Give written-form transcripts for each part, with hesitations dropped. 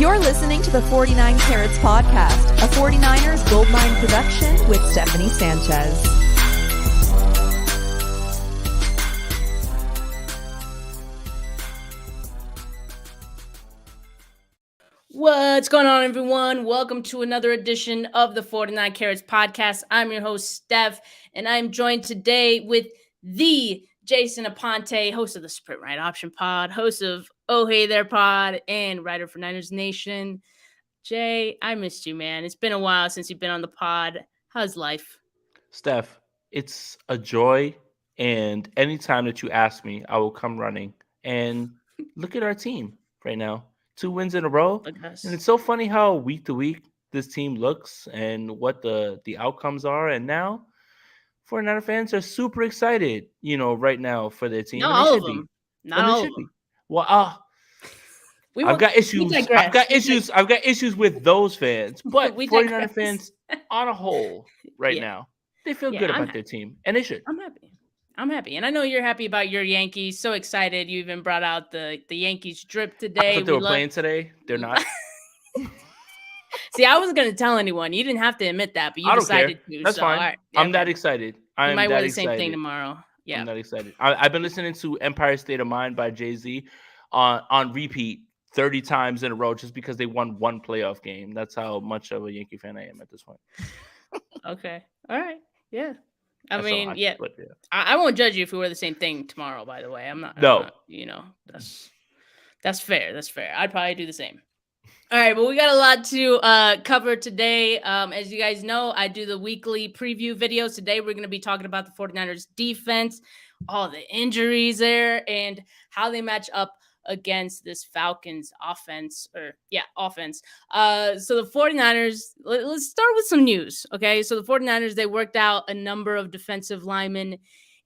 You're listening to the 49 Carats Podcast, a 49ers Goldmine production with Stephanie Sanchez. What's going on, everyone? Welcome to another edition of the 49 Carats Podcast. I'm your host, Steph, and I'm joined today with the Jason Aponte, host of the Sprint Right Option Pod, host of Oh Hey There Pod, and writer for Niners Nation. Jay, I missed you, man. It's been a while since you've been on the pod. How's life? Steph, it's a joy, and anytime that you ask me, I will come running. And look at our team right now. 2 wins in a row. And it's so funny how week to week this team looks and what the outcomes are. And now 49er fans are super excited, right now for their team. Not all of them. Not all of them. Well, I've got issues. I've got issues with those fans. But 49er fans on a whole right now, they feel good about their team. And they should. I'm happy. And I know you're happy about your Yankees. So excited. You even brought out the Yankees drip today. I thought they were playing today. They're not. See, I wasn't going to tell anyone. You didn't have to admit that, but you decided to. That's fine. Right. I'm that excited. You might wear the same thing tomorrow. Yeah. I'm that excited. I've been listening to Empire State of Mind by Jay-Z on repeat 30 times in a row just because they won one playoff game. That's how much of a Yankee fan I am at this point. Okay. All right. Yeah. I won't judge you if we wear the same thing tomorrow, by the way. I'm not, that's fair. That's fair. I'd probably do the same. All right, but we got a lot to cover today. As you guys know, I do the weekly preview videos. Today, we're going to be talking about the 49ers defense, all the injuries there, and how they match up against this Falcons offense. So the 49ers, let's start with some news, okay? So the 49ers, they worked out a number of defensive linemen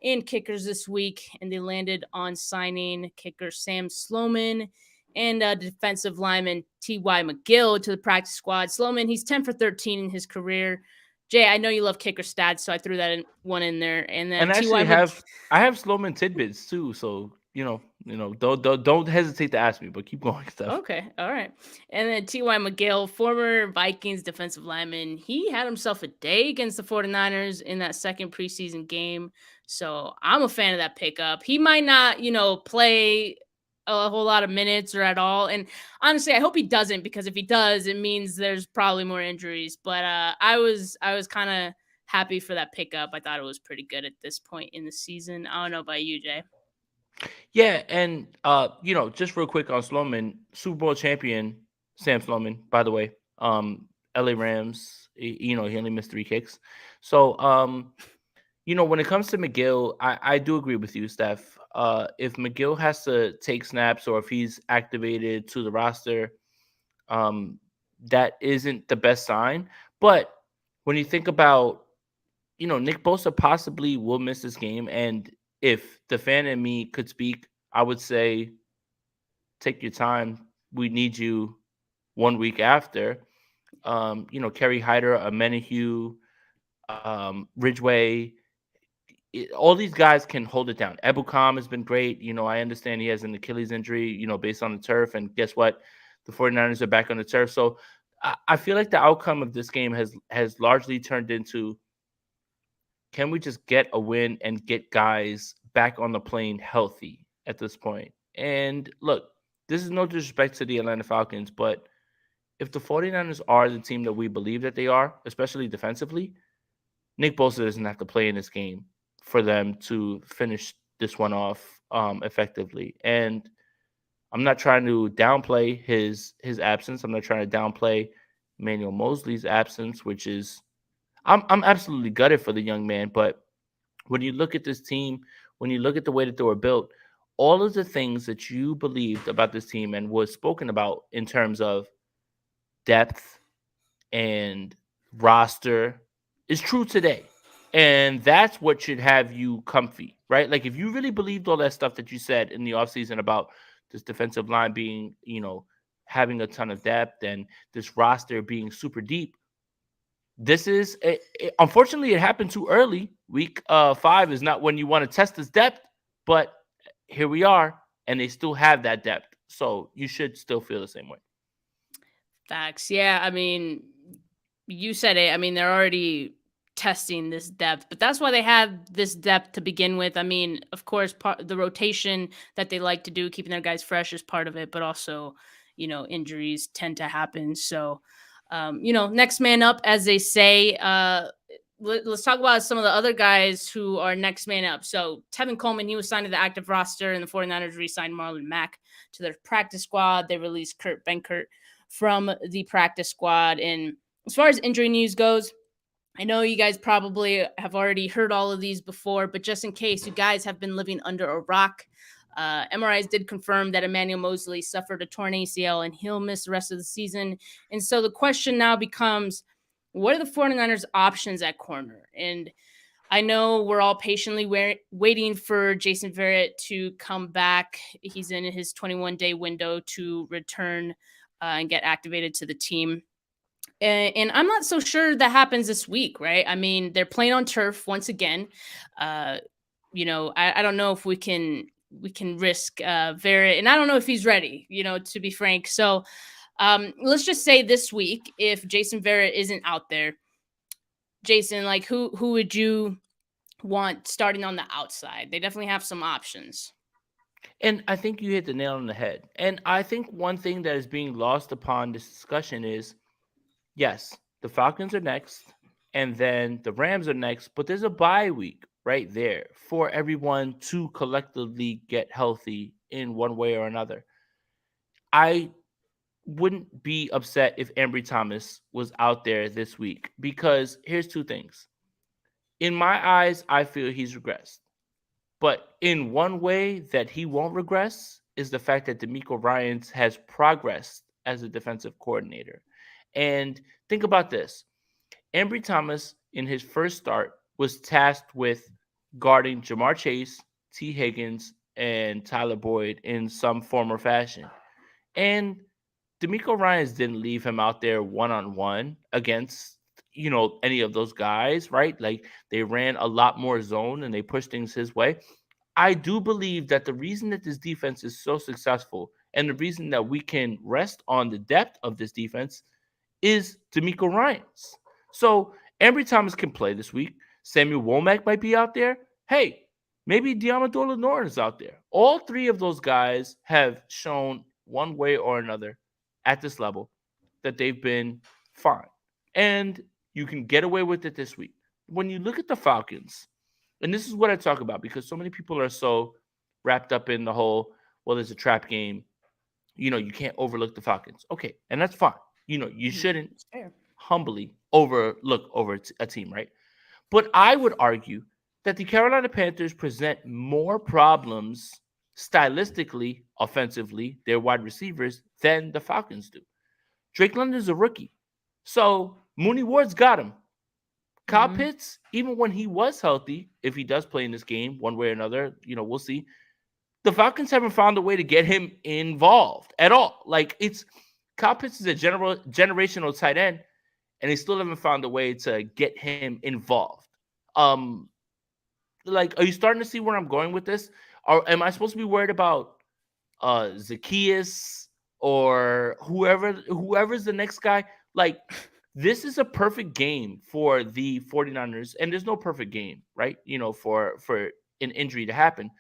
and kickers this week, and they landed on signing kicker Sam Sloman and defensive lineman T.Y. Mcgill to the practice squad. Sloman, he's 10 for 13 in his career. Jay, I know you love kicker stats, so I threw that one in there. And then actually I have Sloman tidbits too, so don't hesitate to ask me, but keep going, stuff. Okay, all right. And then T.Y. Mcgill, former Vikings defensive lineman, he had himself a day against the 49ers in that second preseason game. So I'm a fan of that pickup. He might not, play a whole lot of minutes or at all. And honestly, I hope he doesn't, because if he does, it means there's probably more injuries. But I was kind of happy for that pickup. I thought it was pretty good at this point in the season. I don't know about you, Jay. Yeah, and just real quick on Sloman, Super Bowl champion Sam Sloman, by the way. LA Rams, he only missed 3 kicks. So when it comes to Mcgill, I do agree with you, Steph. If Mcgill has to take snaps or if he's activated to the roster, that isn't the best sign. But when you think about, Nick Bosa possibly will miss this game, and if the fan in me could speak, I would say, take your time. We need you 1 week after. Kerry Hyder, Amenahue, Ridgeway, all these guys can hold it down. Ebukam has been great. I understand he has an Achilles injury, based on the turf. And guess what? The 49ers are back on the turf. So I feel like the outcome of this game has largely turned into, can we just get a win and get guys back on the plane healthy at this point? And look, this is no disrespect to the Atlanta Falcons, but if the 49ers are the team that we believe that they are, especially defensively, Nick Bosa doesn't have to play in this game for them to finish this one off effectively. And I'm not trying to downplay his absence. I'm not trying to downplay Emmanuel Mosley's absence, which is, I'm absolutely gutted for the young man. But when you look at this team, when you look at the way that they were built, all of the things that you believed about this team and was spoken about in terms of depth and roster is true today. And that's what should have you comfy, right? Like, if you really believed all that stuff that you said in the offseason about this defensive line being, having a ton of depth and this roster being super deep, this is, unfortunately, it happened too early. Week 5 is not when you want to test this depth, but here we are, and they still have that depth. So you should still feel the same way. Facts. Yeah, I mean, you said it. I mean, they're already testing this depth, but that's why they have this depth to begin with. I mean, of course, the rotation that they like to do, keeping their guys fresh, is part of it, but also, injuries tend to happen. So, next man up, as they say. Let's talk about some of the other guys who are next man up. So, Tevin Coleman, he was signed to the active roster, and the 49ers re-signed Marlon Mack to their practice squad. They released Kurt Benkert from the practice squad. And as far as injury news goes, I know you guys probably have already heard all of these before, but just in case you guys have been living under a rock, MRIs did confirm that Emmanuel Moseley suffered a torn ACL and he'll miss the rest of the season. And so the question now becomes, what are the 49ers options at corner? And I know we're all patiently waiting for Jason Verrett to come back. He's in his 21-day window to return and get activated to the team. And I'm not so sure that happens this week, right? I mean, they're playing on turf once again. I don't know if we can risk Verrett, and I don't know if he's ready, to be frank. So let's just say this week, if Jason Verrett isn't out there, Jason, like who would you want starting on the outside? They definitely have some options. And I think you hit the nail on the head. And I think one thing that is being lost upon this discussion is, yes, the Falcons are next, and then the Rams are next, but there's a bye week right there for everyone to collectively get healthy in one way or another. I wouldn't be upset if Ambry Thomas was out there this week, because here's two things. In my eyes, I feel he's regressed. But in one way that he won't regress is the fact that D'Amico Ryans has progressed as a defensive coordinator. And think about this. Ambry Thomas, in his first start, was tasked with guarding Jamar Chase, T. Higgins, and Tyler Boyd in some form or fashion. And D'Amico Ryans didn't leave him out there one-on-one against, any of those guys, right? Like, they ran a lot more zone and they pushed things his way. I do believe that the reason that this defense is so successful and the reason that we can rest on the depth of this defense is D'Amico Ryans. So Ambry Thomas can play this week. Samuel Womack might be out there. Hey, maybe Diamador Lenore is out there. All three of those guys have shown one way or another at this level that they've been fine. And you can get away with it this week. When you look at the Falcons, and this is what I talk about because so many people are so wrapped up in the whole, well, there's a trap game. You can't overlook the Falcons. Okay, and that's fine. You shouldn't humbly overlook over a team, right? But I would argue that the Carolina Panthers present more problems stylistically, offensively, their wide receivers, than the Falcons do. Drake London's a rookie. So Mooney Ward's got him. Kyle Pitts, even when he was healthy, if he does play in this game one way or another, we'll see. The Falcons haven't found a way to get him involved at all. Like, Kyle Pitts is a generational tight end, and they still haven't found a way to get him involved. Are you starting to see where I'm going with this? Or am I supposed to be worried about Zacchaeus or whoever's the next guy? Like, this is a perfect game for the 49ers, and there's no perfect game, right? For an injury to happen.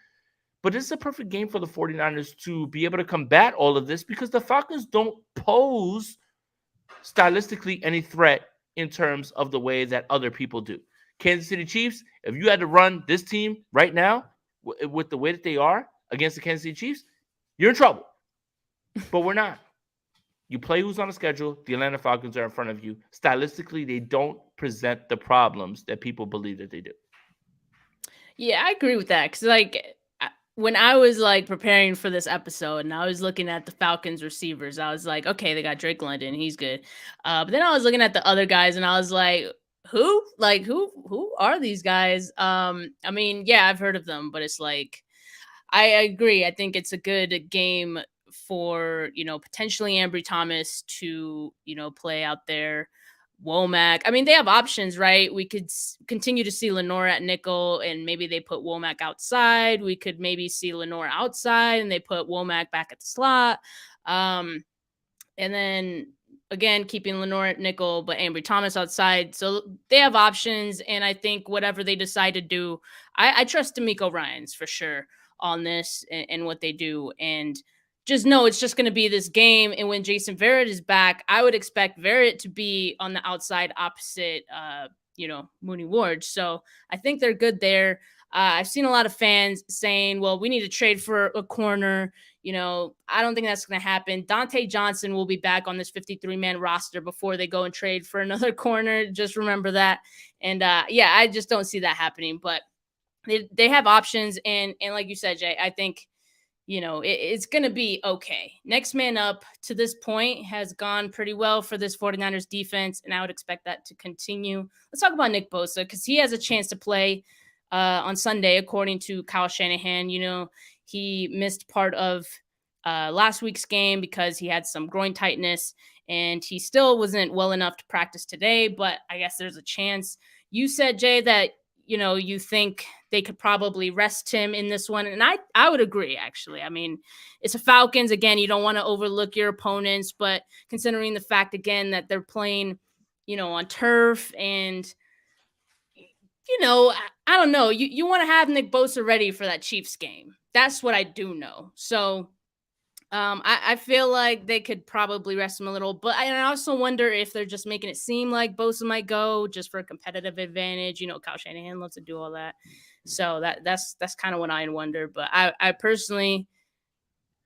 But this is a perfect game for the 49ers to be able to combat all of this because the Falcons don't pose stylistically any threat in terms of the way that other people do. Kansas City Chiefs, if you had to run this team right now with the way that they are against the Kansas City Chiefs, you're in trouble. But we're not. You play who's on the schedule. The Atlanta Falcons are in front of you. Stylistically, they don't present the problems that people believe that they do. Yeah, I agree with that. Because, when I was, preparing for this episode and I was looking at the Falcons receivers, I was like, okay, they got Drake London. He's good. But then I was looking at the other guys and I was like, who? Who are these guys? I mean, yeah, I've heard of them, but it's like, I agree. I think it's a good game for, potentially Ambry Thomas to, play out there. Womack. I mean, they have options, right? We could continue to see Lenore at nickel and maybe they put Womack outside. We could maybe see Lenore outside and they put Womack back at the slot. And then again, keeping Lenore at nickel, but Ambry Thomas outside. So they have options. And I think whatever they decide to do, I trust D'Amico Ryans for sure on this and what they do. And just know it's just going to be this game. And when Jason Verrett is back, I would expect Verrett to be on the outside opposite, Mooney Ward. So I think they're good there. I've seen a lot of fans saying, well, we need to trade for a corner. I don't think that's going to happen. Dante Johnson will be back on this 53-man roster before they go and trade for another corner. Just remember that. And I just don't see that happening. But they have options. And like you said, Jay, I think, it's going to be okay. Next man up to this point has gone pretty well for this 49ers defense, and I would expect that to continue. Let's talk about Nick Bosa because he has a chance to play on Sunday, according to Kyle Shanahan. He missed part of last week's game because he had some groin tightness, and he still wasn't well enough to practice today, but I guess there's a chance. You said, Jay, that you think they could probably rest him in this one. And I would agree, actually. I mean, it's a Falcons. Again, you don't want to overlook your opponents, but considering the fact, again, that they're playing, on turf and, I don't know. You want to have Nick Bosa ready for that Chiefs game. That's what I do know. So I feel like they could probably rest him a little, but I also wonder if they're just making it seem like Bosa might go just for a competitive advantage. Kyle Shanahan loves to do all that. So that's kind of what I wonder. But I personally,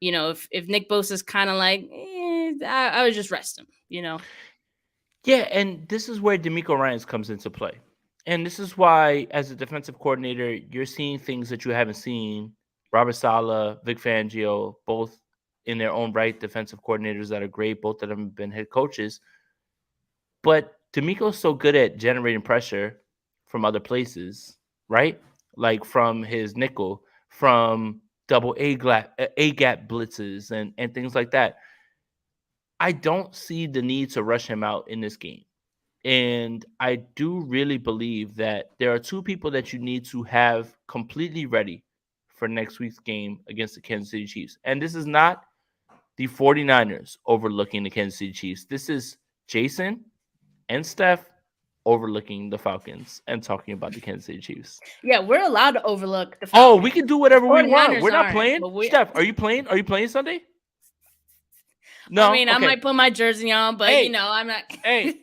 if Nick Bosa's kind of like, I would just rest him, Yeah, and this is where D'Amico Ryans comes into play. And this is why, as a defensive coordinator, you're seeing things that you haven't seen. Robert Saleh, Vic Fangio, both in their own right, defensive coordinators that are great. Both of them have been head coaches. But D'Amico's so good at generating pressure from other places, right? Like from his nickel, from double A-gap blitzes and things like that. I don't see the need to rush him out in this game. And I do really believe that there are two people that you need to have completely ready for next week's game against the Kansas City Chiefs. And this is not the 49ers overlooking the Kansas City Chiefs. This is Jason and Steph overlooking the Falcons and talking about the Kansas City Chiefs. Yeah, we're allowed to overlook the Oh, Falcons. we can do whatever we want. We're not playing. Steph, are you playing? Are you playing Sunday? No. I mean, okay. I might put my jersey on, but I'm not. Hey,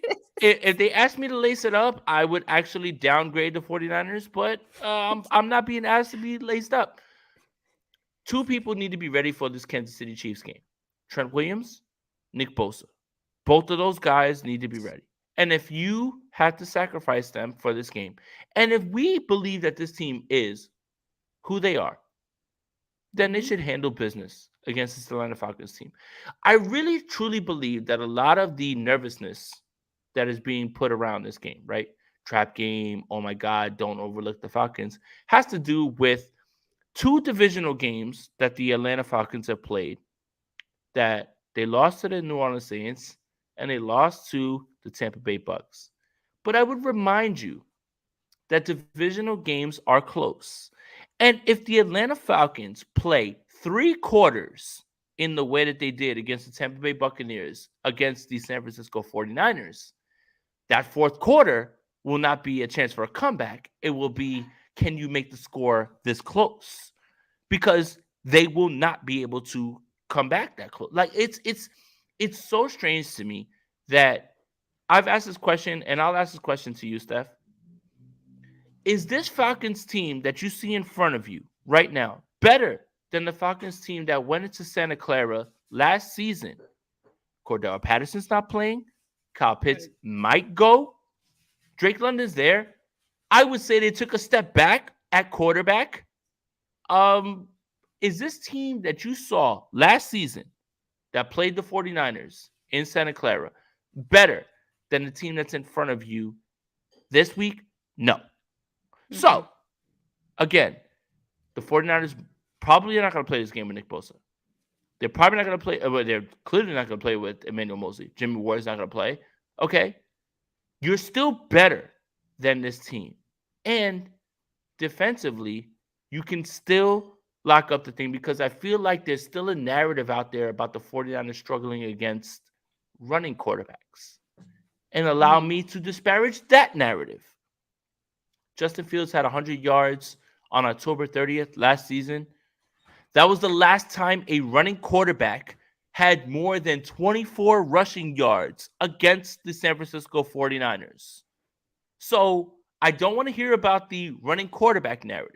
if they asked me to lace it up, I would actually downgrade the 49ers, but I'm not being asked to be laced up. Two people need to be ready for this Kansas City Chiefs game. Trent Williams, Nick Bosa. Both of those guys need to be ready. And if you have to sacrifice them for this game, and if we believe that this team is who they are, then they should handle business against this Atlanta Falcons team. I really, truly believe that a lot of the nervousness that is being put around this game, right? Trap game, oh my God, don't overlook the Falcons, has to do with two divisional games that the Atlanta Falcons have played that they lost to the New Orleans Saints and they lost to the Tampa Bay Bucks. But I would remind you that divisional games are close. And if the Atlanta Falcons play 3 quarters in the way that they did against the Tampa Bay Buccaneers, against the San Francisco 49ers, that 4th quarter will not be a chance for a comeback. It will be, can you make the score this close? Because they will not be able to come back that close. Like it's so strange to me that I've asked this question, and I'll ask this question to you, Steph. Is this Falcons team that you see in front of you right now better than the Falcons team that went into Santa Clara last season? Cordell Patterson's not playing. Kyle Pitts might go. Drake London's there. I would say they took a step back at quarterback. Is this team that you saw last season that played the 49ers in Santa Clara better than the team that's in front of you this week? No. Mm-hmm. So, again, the 49ers probably are not going to play this game with Nick Bosa. They're probably not going to play. They're clearly not going to play with Emmanuel Mosley. Jimmy Ward's not going to play. Okay. You're still better than this team. And defensively, you can still lock up the thing because I feel like there's still a narrative out there about the 49ers struggling against running quarterbacks and allow me to disparage that narrative. Justin Fields had 100 yards on October 30th last season. That was the last time a running quarterback had more than 24 rushing yards against the San Francisco 49ers. So I don't want to hear about the running quarterback narrative.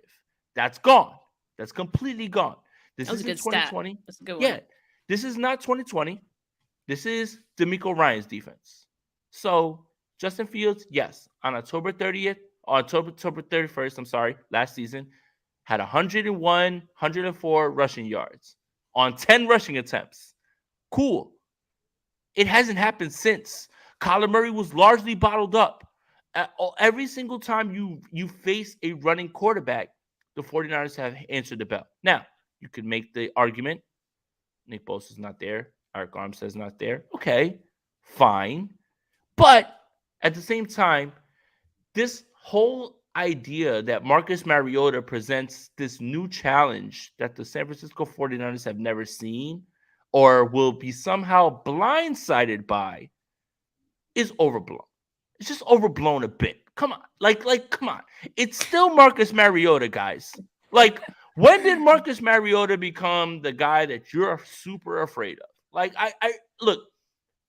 That's gone. That's completely gone. This is 2020. Stat. That's a good one. Yeah, this is not 2020. This is DeMeco Ryans' defense. So Justin Fields, yes, on October 31st, last season, had 101, 104 rushing yards on 10 rushing attempts. Cool. It hasn't happened since. Kyler Murray was largely bottled up. Every single time you face a running quarterback, the 49ers have answered the bell. Now, you could make the argument, Nick Bosa's not there, Eric Armstead's not there. Okay, fine. But at the same time, this whole idea that Marcus Mariota presents this new challenge that the San Francisco 49ers have never seen or will be somehow blindsided by is overblown. It's just overblown a bit. Come on. Come on. It's still Marcus Mariota, guys. Like, when did Marcus Mariota become the guy that you're super afraid of? Like, I look,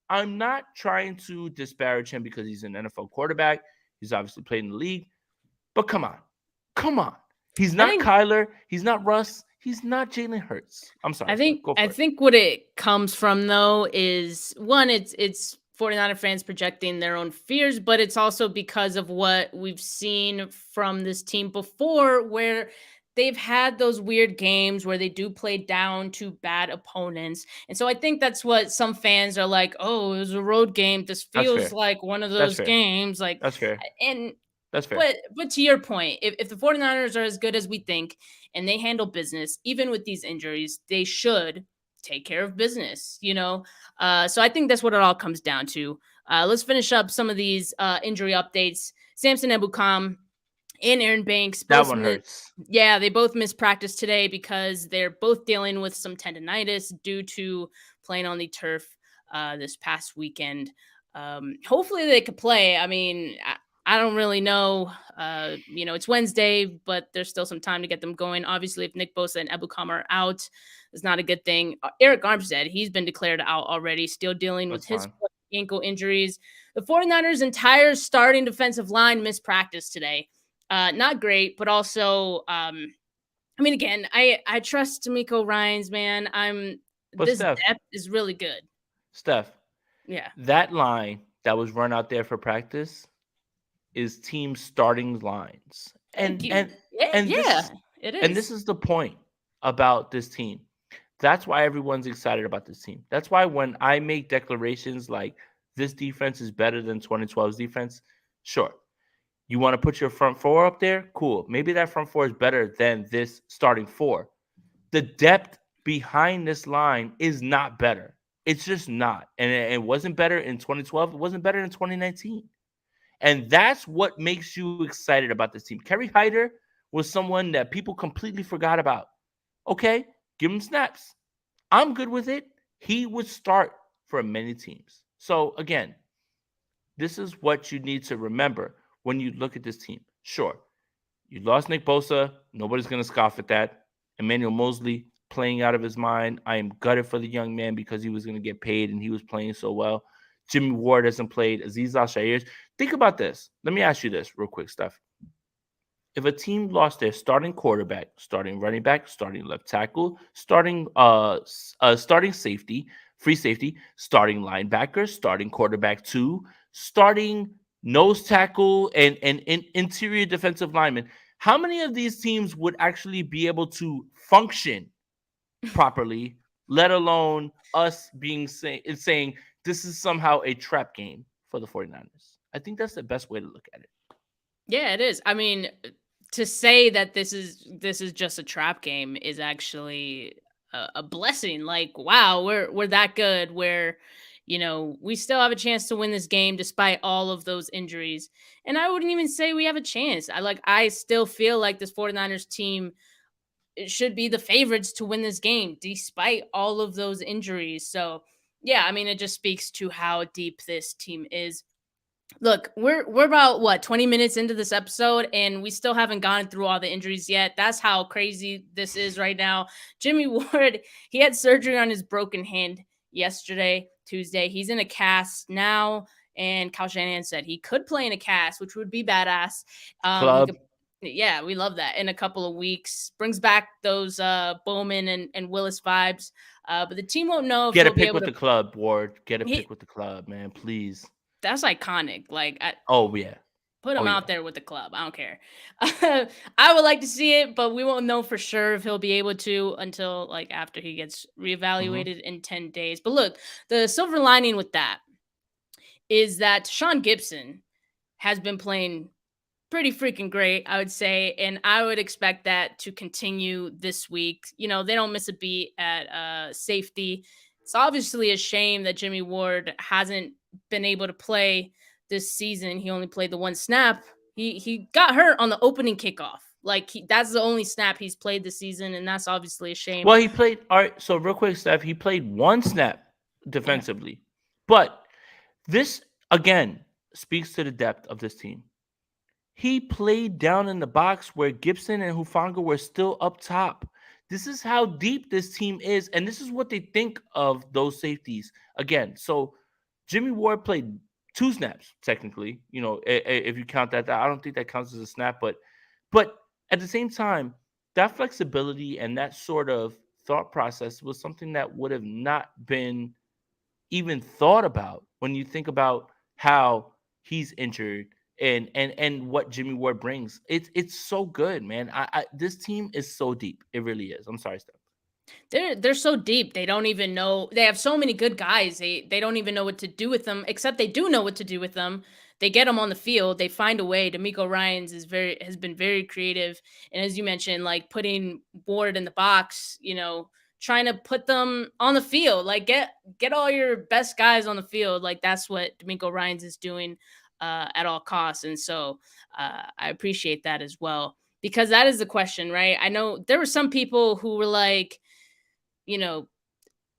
I'm not trying to disparage him because he's an NFL quarterback. He's obviously played in the league. But come on. Come on. He's not Kyler. He's not Russ. He's not Jalen Hurts. I'm sorry. I think what it comes from, though, is one, it's 49er fans projecting their own fears, but it's also because of what we've seen from this team before, where they've had those weird games where they do play down to bad opponents. And so I think that's what some fans are like, oh, it was a road game. This feels like one of those games. Like, that's fair. And that's fair. But to your point, if the 49ers are as good as we think and they handle business, even with these injuries, they should take care of business, you know? So I think that's what it all comes down to. Let's finish up some of these injury updates. Samson Ebukam and Aaron Banks. That one hurts. Yeah, they both missed practice today because they're both dealing with some tendonitis due to playing on the turf this past weekend. Hopefully they could play. I mean, I don't really know. It's Wednesday, but there's still some time to get them going. Obviously, if Nick Bosa and Ebukam are out, it's not a good thing. Eric Armstead, he's been declared out already, still dealing with his ankle injuries. The 49ers' entire starting defensive line missed practice today. Not great, but also, again, I trust DeMeco Ryans, man. This depth is really good. Steph. Yeah. That line that was run out there for practice is team starting lines. And it is. And this is the point about this team. That's why everyone's excited about this team. That's why when I make declarations like this defense is better than 2012's defense, sure. You want to put your front four up there? Cool. Maybe that front four is better than this starting four. The depth behind this line is not better. It's just not. And it wasn't better in 2012. It wasn't better in 2019. And that's what makes you excited about this team. Kerry Hyder was someone that people completely forgot about. Okay, give him snaps. I'm good with it. He would start for many teams. So, again, this is what you need to remember when you look at this team. Sure, you lost Nick Bosa. Nobody's going to scoff at that. Emmanuel Mosley playing out of his mind. I am gutted for the young man because he was going to get paid and he was playing so well. Jimmy Ward hasn't played. Azeez Al-Shaair. Think about this. Let me ask you this real quick, Steph. If a team lost their starting quarterback, starting running back, starting left tackle, starting safety, free safety, starting linebacker, starting quarterback 2, starting nose tackle, and interior defensive lineman, how many of these teams would actually be able to function properly, let alone us being saying this is somehow a trap game for the 49ers? I think that's the best way to look at it. Yeah, it is. I mean, to say that this is just a trap game is actually a blessing. Like, wow, we're that good where, we still have a chance to win this game despite all of those injuries. And I wouldn't even say we have a chance. I still feel like this 49ers team should be the favorites to win this game despite all of those injuries. So Yeah, I mean, it just speaks to how deep this team is. Look, we're about what 20 minutes into this episode, and we still haven't gone through all the injuries yet. That's how crazy this is right now. Jimmy Ward, he had surgery on his broken hand yesterday, Tuesday. He's in a cast now, and Kyle Shanahan said he could play in a cast, which would be badass. He Club. could, yeah, we love that. In a couple of weeks, brings back those Bowman and Willis vibes. But the team won't know if Get a he'll be pick able with to. the club, Ward. Get a He, pick with the club, man. Please. that's iconic. Like, Oh yeah. put him Oh, out yeah. there with the club. I don't care. I would like to see it, but we won't know for sure if he'll be able to until like after he gets reevaluated in 10 days. But look, the silver lining with that is that Deshawn Gibson has been playing pretty freaking great, I would say, and I would expect that to continue this week. You know, they don't miss a beat at safety. It's obviously a shame that Jimmy Ward hasn't been able to play this season. He only played the one snap. He got hurt on the opening kickoff. Like that's the only snap he's played this season, and that's obviously a shame. Well, he played. All right. So real quick, Steph. He played one snap defensively, but this again speaks to the depth of this team. He played down in the box where Gibson and Hufanga were still up top. This is how deep this team is, and this is what they think of those safeties. Again, so Jimmy Ward played 2 snaps, technically. You know, if you count that, I don't think that counts as a snap, but at the same time, that flexibility and that sort of thought process was something that would have not been even thought about when you think about how he's injured and what Jimmy Ward brings. It's so good, man. I this team is so deep. It really is. I'm sorry, Steph. They're so deep. They don't even know. They have so many good guys. They don't even know what to do with them. Except they do know what to do with them. They get them on the field. They find a way. D'Amico Ryans has been very creative. And as you mentioned, like putting Ward in the box. You know, trying to put them on the field. Like get all your best guys on the field. Like that's what D'Amico Ryans is doing at all costs. And so I appreciate that as well, because that is the question, right? I know there were some people who were like, you know,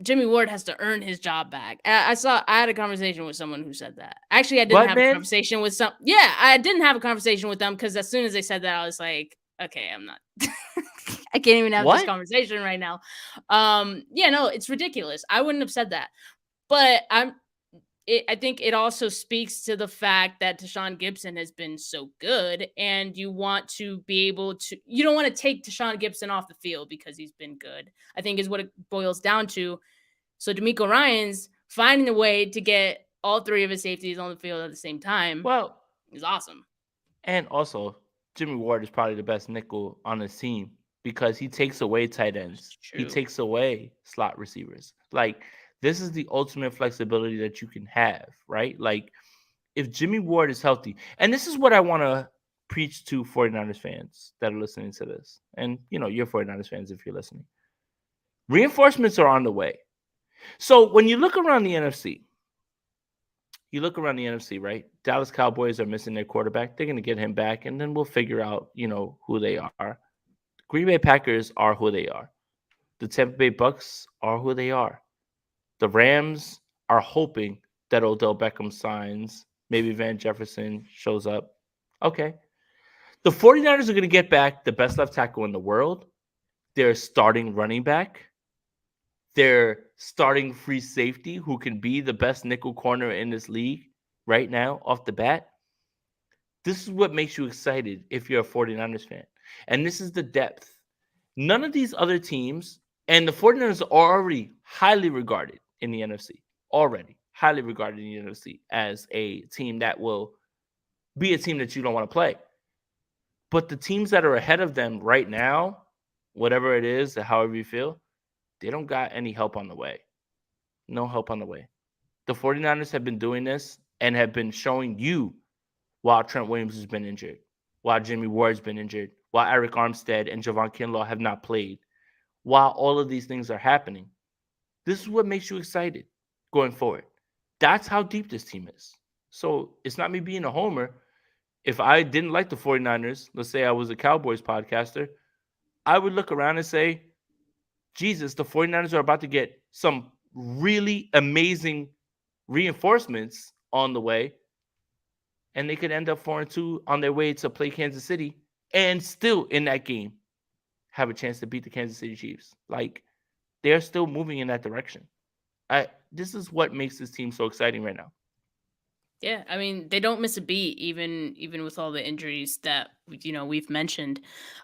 Jimmy Ward has to earn his job back. I had a conversation with someone who said that. Actually, I didn't What, have a man? conversation with some. Yeah, I didn't have a conversation with them because as soon as they said that, I was like, okay, I'm not. I can't even have this What? conversation right now. Yeah, no, it's ridiculous. I wouldn't have said that, but I think it also speaks to the fact that Deshawn Gibson has been so good, and you want to be able to. You don't want to take Deshawn Gibson off the field because he's been good, I think is what it boils down to. So D'Amico Ryans finding a way to get all 3 of his safeties on the field at the same time Well, is awesome. and also Jimmy Ward is probably the best nickel on the team because he takes away tight ends. He True. takes away slot receivers. Like this is the ultimate flexibility that you can have, right? Like if Jimmy Ward is healthy, and this is what I want to preach to 49ers fans that are listening to this. And you know, you're 49ers fans if you're listening. Reinforcements are on the way. So when you look around the NFC, right? Dallas Cowboys are missing their quarterback. They're going to get him back, and then we'll figure out, you know, who they are. Green Bay Packers are who they are. The Tampa Bay Bucks are who they are. The Rams are hoping that Odell Beckham signs. Maybe Van Jefferson shows up. Okay. The 49ers are going to get back the best left tackle in the world. Their starting running back. Their starting free safety, who can be the best nickel corner in this league right now off the bat. This is what makes you excited if you're a 49ers fan. And this is the depth. None of these other teams, and the 49ers are already highly regarded in the NFC, already highly regarded in the NFC as a team that will be a team that you don't want to play. But the teams that are ahead of them right now, whatever it is, however you feel, they don't got any help on the way. No help on the way. The 49ers have been doing this and have been showing you while Trent Williams has been injured, while Jimmy Ward's been injured, while Eric Armstead and Javon Kinlaw have not played, while all of these things are happening. This is what makes you excited going forward. That's how deep this team is. So it's not me being a homer. If I didn't like the 49ers, let's say I was a Cowboys podcaster, I would look around and say, Jesus, the 49ers are about to get some really amazing reinforcements on the way, and they could end up 4-2 on their way to play Kansas City, and still in that game have a chance to beat the Kansas City Chiefs. Like, they're still moving in that direction. This is what makes this team so exciting right now. Yeah, I mean, they don't miss a beat, even with all the injuries that we've mentioned.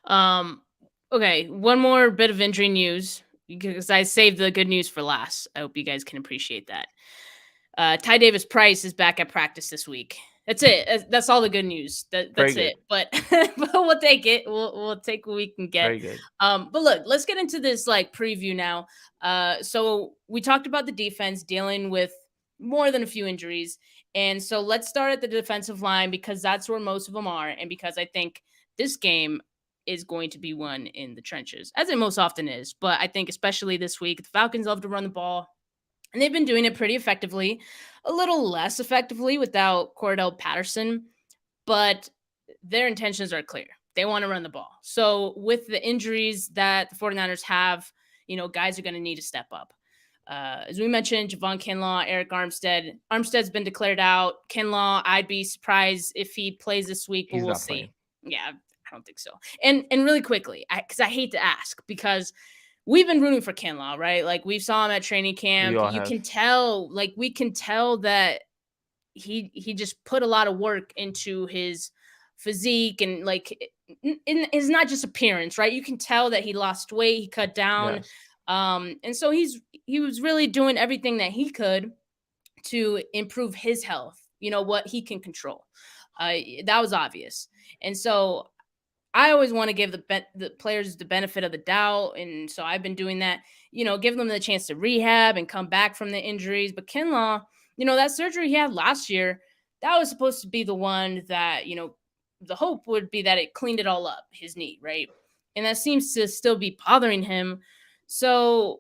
Okay, one more bit of injury news because I saved the good news for last. I hope you guys can appreciate that. Ty Davis Price is back at practice this week. That's it. That's all the good news. That's it. But but we'll take it. We'll take what we can get. Very good. But look, let's get into this like preview now. So we talked about the defense dealing with more than a few injuries. And so let's start at the defensive line because that's where most of them are. And because I think this game is going to be won in the trenches, as it most often is. But I think especially this week, the Falcons love to run the ball. And they've been doing it pretty effectively, a little less effectively without Cordell Patterson. But their intentions are clear. They want to run the ball. So with the injuries that the 49ers have, guys are going to need to step up. As we mentioned, Javon Kinlaw, Eric Armstead. Armstead's been declared out. Kinlaw, I'd be surprised if he plays this week, but we'll see. Playing. Yeah, I don't think so. And really quickly, because I hate to ask, because we've been rooting for Kinlaw, right? Like we saw him at training camp. You can tell, we can tell that he just put a lot of work into his physique and it's not just appearance, right? You can tell that he lost weight, he cut down. Yes. And so he was really doing everything that he could to improve his health, what he can control. That was obvious. And so I always want to give the players the benefit of the doubt. And so I've been doing that, give them the chance to rehab and come back from the injuries. But Kinlaw, that surgery he had last year, that was supposed to be the one that, the hope would be that it cleaned it all up, his knee, right? And that seems to still be bothering him. So,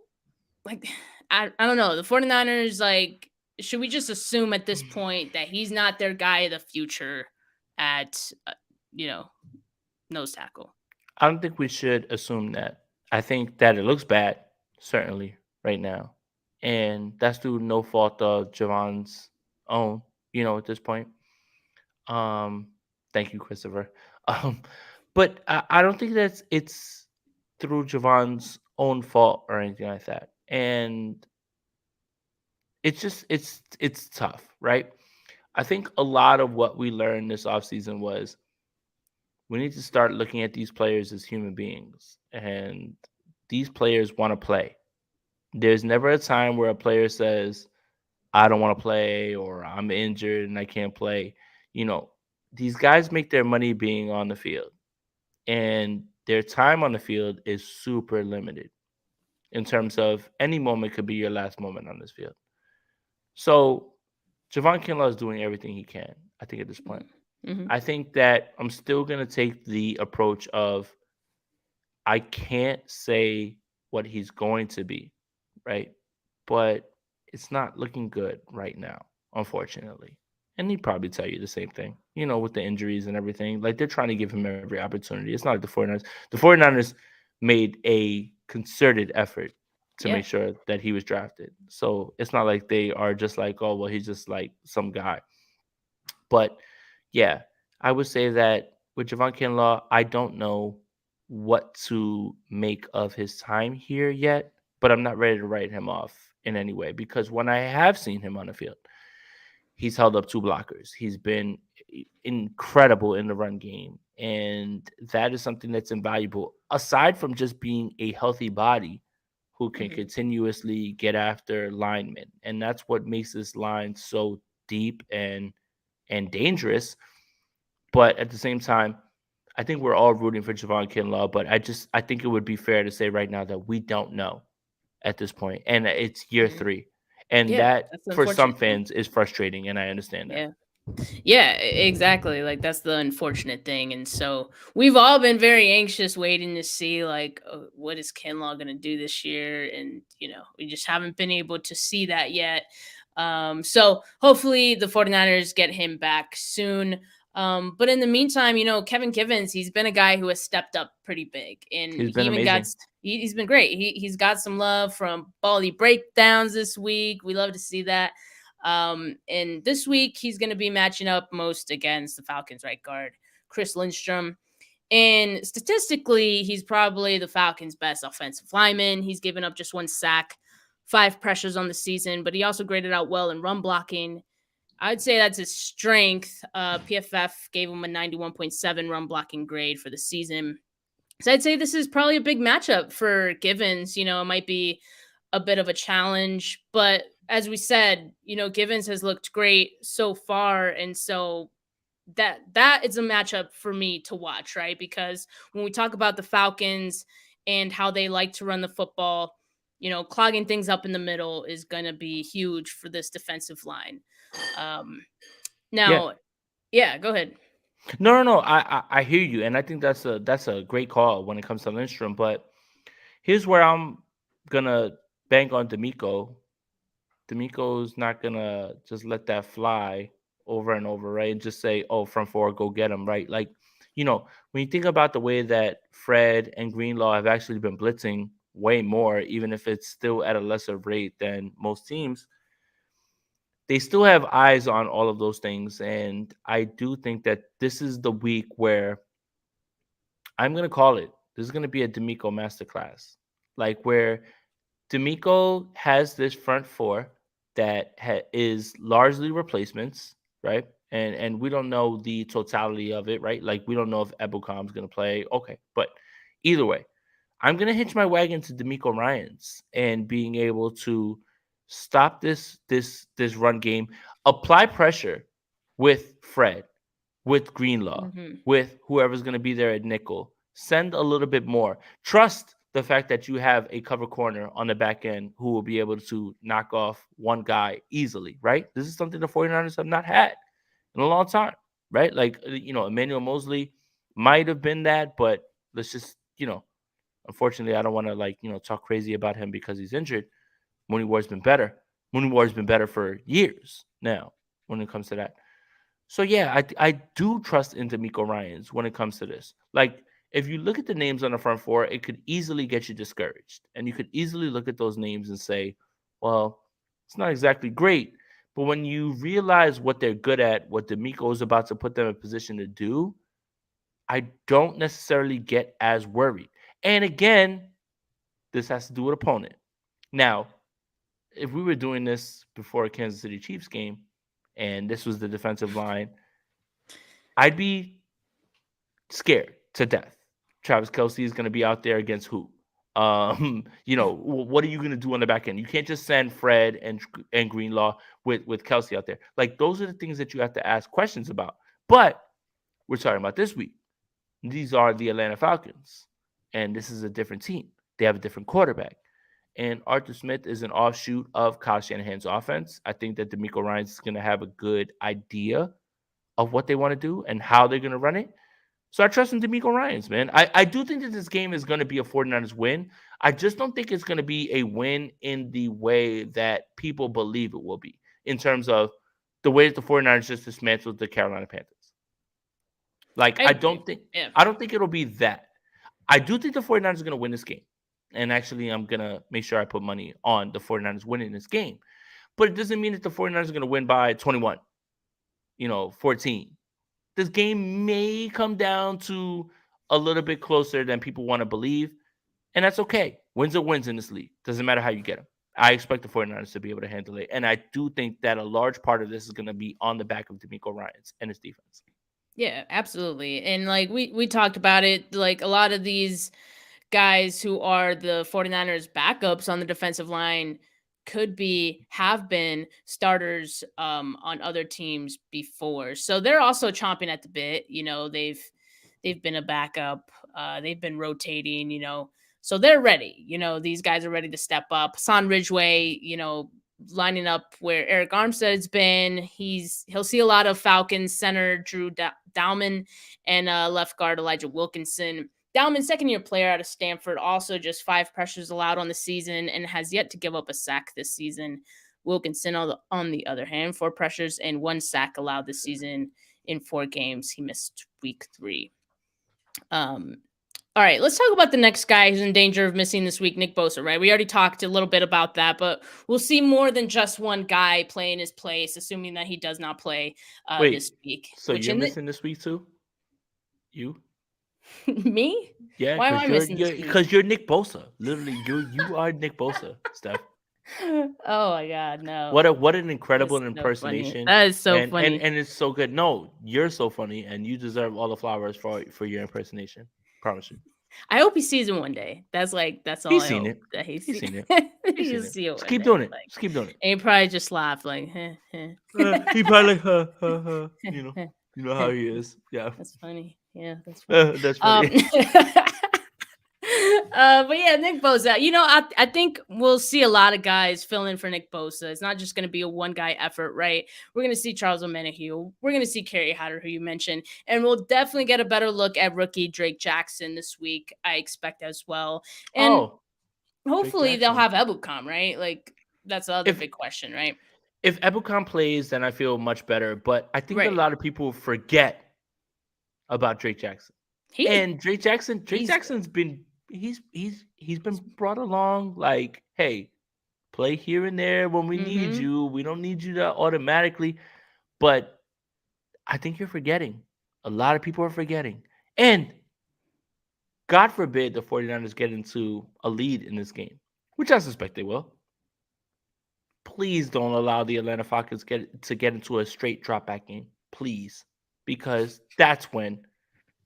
I don't know. The 49ers, should we just assume at this point that he's not their guy of the future at, nose tackle? I don't think we should assume that. I think that it looks bad, certainly, right now. And that's through no fault of Javon's own, at this point. Thank you, Christopher. But I don't think it's through Javon's own fault or anything like that. And it's just it's tough, right? I think a lot of what we learned this offseason was we need to start looking at these players as human beings. And these players want to play. There's never a time where a player says, I don't want to play or I'm injured and I can't play. These guys make their money being on the field. And their time on the field is super limited in terms of any moment could be your last moment on this field. So Javon Kinlaw is doing everything he can, I think, at this point. Mm-hmm. I think that I'm still going to take the approach of I can't say what he's going to be, right? But it's not looking good right now, unfortunately. And he'd probably tell you the same thing, with the injuries and everything. They're trying to give him every opportunity. It's not like the 49ers. The 49ers made a concerted effort to make sure that he was drafted. So it's not like they are just like, oh, well, he's just like some guy. But, yeah, I would say that with Javon Kinlaw, I don't know what to make of his time here yet, but I'm not ready to write him off in any way because when I have seen him on the field, he's held up 2 blockers. He's been incredible in the run game. And that is something that's invaluable. Aside from just being a healthy body who can continuously get after linemen. And that's what makes this line so deep and dangerous. But at the same time, I think we're all rooting for Javon Kinlaw. But I think it would be fair to say right now that we don't know at this point. And it's year 3. And that, for some fans, is frustrating, and I understand that. Yeah, exactly. That's the unfortunate thing. And so we've all been very anxious waiting to see, what is Kinlaw going to do this year? And, we just haven't been able to see that yet. So hopefully the 49ers get him back soon. But in the meantime, Kevin Givens, he's been a guy who has stepped up pretty big. And he even he's been great. He's got some love from Baldy breakdowns this week. We love to see that. And this week he's going to be matching up most against the Falcons right guard, Chris Lindstrom. And statistically, he's probably the Falcons' best offensive lineman. He's given up just 1 sack, 5 pressures on the season, but he also graded out well in run blocking. I'd say that's his strength. PFF gave him a 91.7 run blocking grade for the season. So I'd say this is probably a big matchup for Givens. It might be a bit of a challenge, but as we said, Givens has looked great so far. And so that is a matchup for me to watch, right? Because when we talk about the Falcons and how they like to run the football, clogging things up in the middle is going to be huge for this defensive line. Now, yeah, go ahead. No. I hear you, and I think that's a great call when it comes to Lindstrom. But here's where I'm gonna bank on D'Amico. D'Amico's not gonna just let that fly over and over, right? And just say, "Oh, front four, go get him," right? Like, when you think about the way that Fred and Greenlaw have actually been blitzing way more, even if it's still at a lesser rate than most teams, they still have eyes on all of those things. And I do think that this is the week where I'm going to call it. This is going to be a D'Amico masterclass, like where D'Amico has this front four that is largely replacements, right? And we don't know the totality of it, right? Like we don't know if Ebukam going to play. Okay, but either way, I'm going to hitch my wagon to D'Amico Ryans and being able to stop this run game, apply pressure with Fred, with Greenlaw, with whoever's going to be there at nickel. Send a little bit more. Trust the fact that you have a cover corner on the back end who will be able to knock off one guy easily, right? This is something the 49ers have not had in a long time, right? Like, Emmanuel Mosley might have been that, but let's just, unfortunately, I don't want to talk crazy about him because he's injured. Mooney Ward's been better. Mooney Ward's been better for years now when it comes to that. So, yeah, I do trust in D'Amico Ryans when it comes to this. Like, if you look at the names on the front four, it could easily get you discouraged. And you could easily look at those names and say, well, it's not exactly great. But when you realize what they're good at, what D'Amico is about to put them in position to do, I don't necessarily get as worried. And again, this has to do with opponent. Now, if we were doing this before a Kansas City Chiefs game and this was the defensive line, I'd be scared to death. Travis Kelce is going to be out there against who? What are you going to do on the back end? You can't just send Fred and Greenlaw with Kelce out there. Like, those are the things that you have to ask questions about. But we're talking about this week. These are the Atlanta Falcons, and this is a different team. They have a different quarterback. And Arthur Smith is an offshoot of Kyle Shanahan's offense. I think that D'Amico Ryans is going to have a good idea of what they want to do and how they're going to run it. So I trust in D'Amico Ryans, man. I do think that this game is going to be a 49ers win. I just don't think it's going to be a win in the way that people believe it will be, in terms of the way that the 49ers just dismantled the Carolina Panthers. Like, I don't think it'll be that. I do think the 49ers are going to win this game. And actually, I'm going to make sure I put money on the 49ers winning this game. But it doesn't mean that the 49ers are going to win by 21, 14. This game may come down to a little bit closer than people want to believe. And that's okay. Wins are wins in this league. Doesn't matter how you get them. I expect the 49ers to be able to handle it. And I do think that a large part of this is going to be on the back of D'Amico Ryans and his defense. Yeah, absolutely. And like we talked about it, like a lot of these guys who are the 49ers backups on the defensive line have been starters on other teams before. So they're also chomping at the bit. They've been a backup. They've been rotating, so they're ready. These guys are ready to step up. Hassan Ridgeway, lining up where Eric Armstead's been. He'll see a lot of Falcons center Drew Dauman and left guard Elijah Wilkinson. Dauman, second-year player out of Stanford, also just 5 pressures allowed on the season and has yet to give up a sack this season. Wilkinson, on the other hand, 4 pressures and 1 sack allowed this season in 4 games. He missed week 3. All right, let's talk about the next guy who's in danger of missing this week, Nick Bosa, right? We already talked a little bit about that, but we'll see more than just one guy playing his place, assuming that he does not play this Wait, week. so Which you're in the missing this week too? You? me? Yeah, Why am I missing this week? because you're Nick Bosa. Literally, you are Nick Bosa, Steph. Oh my God, no. What an incredible That's so funny. impersonation. That is so And funny. it's so good. No, you're so funny and you deserve all the flowers for your impersonation. Promise you. I hope he sees it one day. That's all He's I seen hope it. that he He's sees. seen it. He's He'll seen it. see it Just one keep day. doing it. Like, Just keep doing it. and he probably just laughed like, He probably you know how he is. Yeah. That's funny. Yeah, that's funny. That's funny. But yeah, Nick Bosa. I think we'll see a lot of guys fill in for Nick Bosa. It's not just going to be a one guy effort, right? We're going to see Charles Omenihu. We're going to see Kerry Hatter, who you mentioned, and we'll definitely get a better look at rookie Drake Jackson this week. I expect as well, and hopefully they'll have Ebukam, right? Like that's the other big question, right? If Ebukam plays, then I feel much better. But I think a lot of people forget about Drake Jackson. Drake Jackson's been he's been brought along like, hey, play here and there when we need you. We don't need you to automatically. But I think you're forgetting. A lot of people are forgetting. And God forbid the 49ers get into a lead in this game, which I suspect they will. Please don't allow the Atlanta Falcons to get into a straight drop back game. Please. Because that's when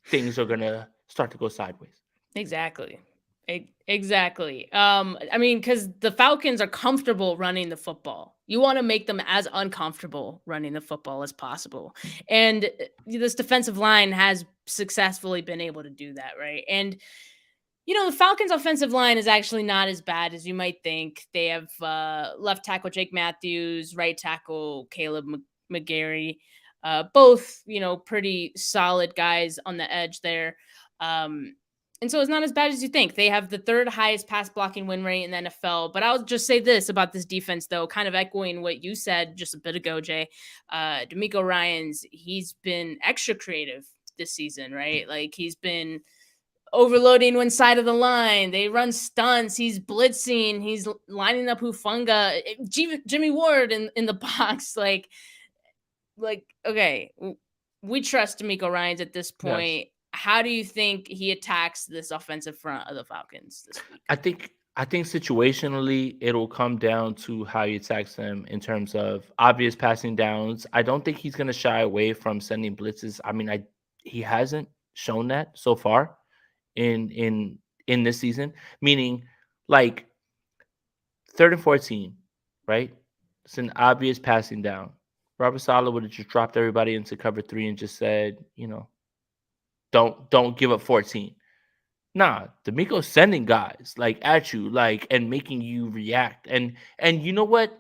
things are going to start to go sideways. Exactly. Exactly. I mean, because the Falcons are comfortable running the football. You want to make them as uncomfortable running the football as possible. And this defensive line has successfully been able to do that, right? And the Falcons' offensive line is actually not as bad as you might think. They have left tackle Jake Matthews, right tackle Caleb McGarry, both, pretty solid guys on the edge there. And so it's not as bad as you think. They have the third highest pass blocking win rate in the NFL. But I'll just say this about this defense, though, kind of echoing what you said just a bit ago, Jay. D'Amico Ryans, he's been extra creative this season, right? Like he's been overloading one side of the line. They run stunts. He's blitzing. He's lining up Hufanga, Jimmy Ward in the box. Like, okay, we trust D'Amico Ryans at this point. Yes. How do you think he attacks this offensive front of the Falcons this week? I think situationally it'll come down to how he attacks them in terms of obvious passing downs. I don't think he's going to shy away from sending blitzes. I mean, he hasn't shown that so far in this season, meaning like 3rd and 14, right? It's an obvious passing down. Robert Saleh would have just dropped everybody into cover 3 and just said, don't give up 14. Nah, D'Amico's sending guys like at you, like, and making you react. And you know what?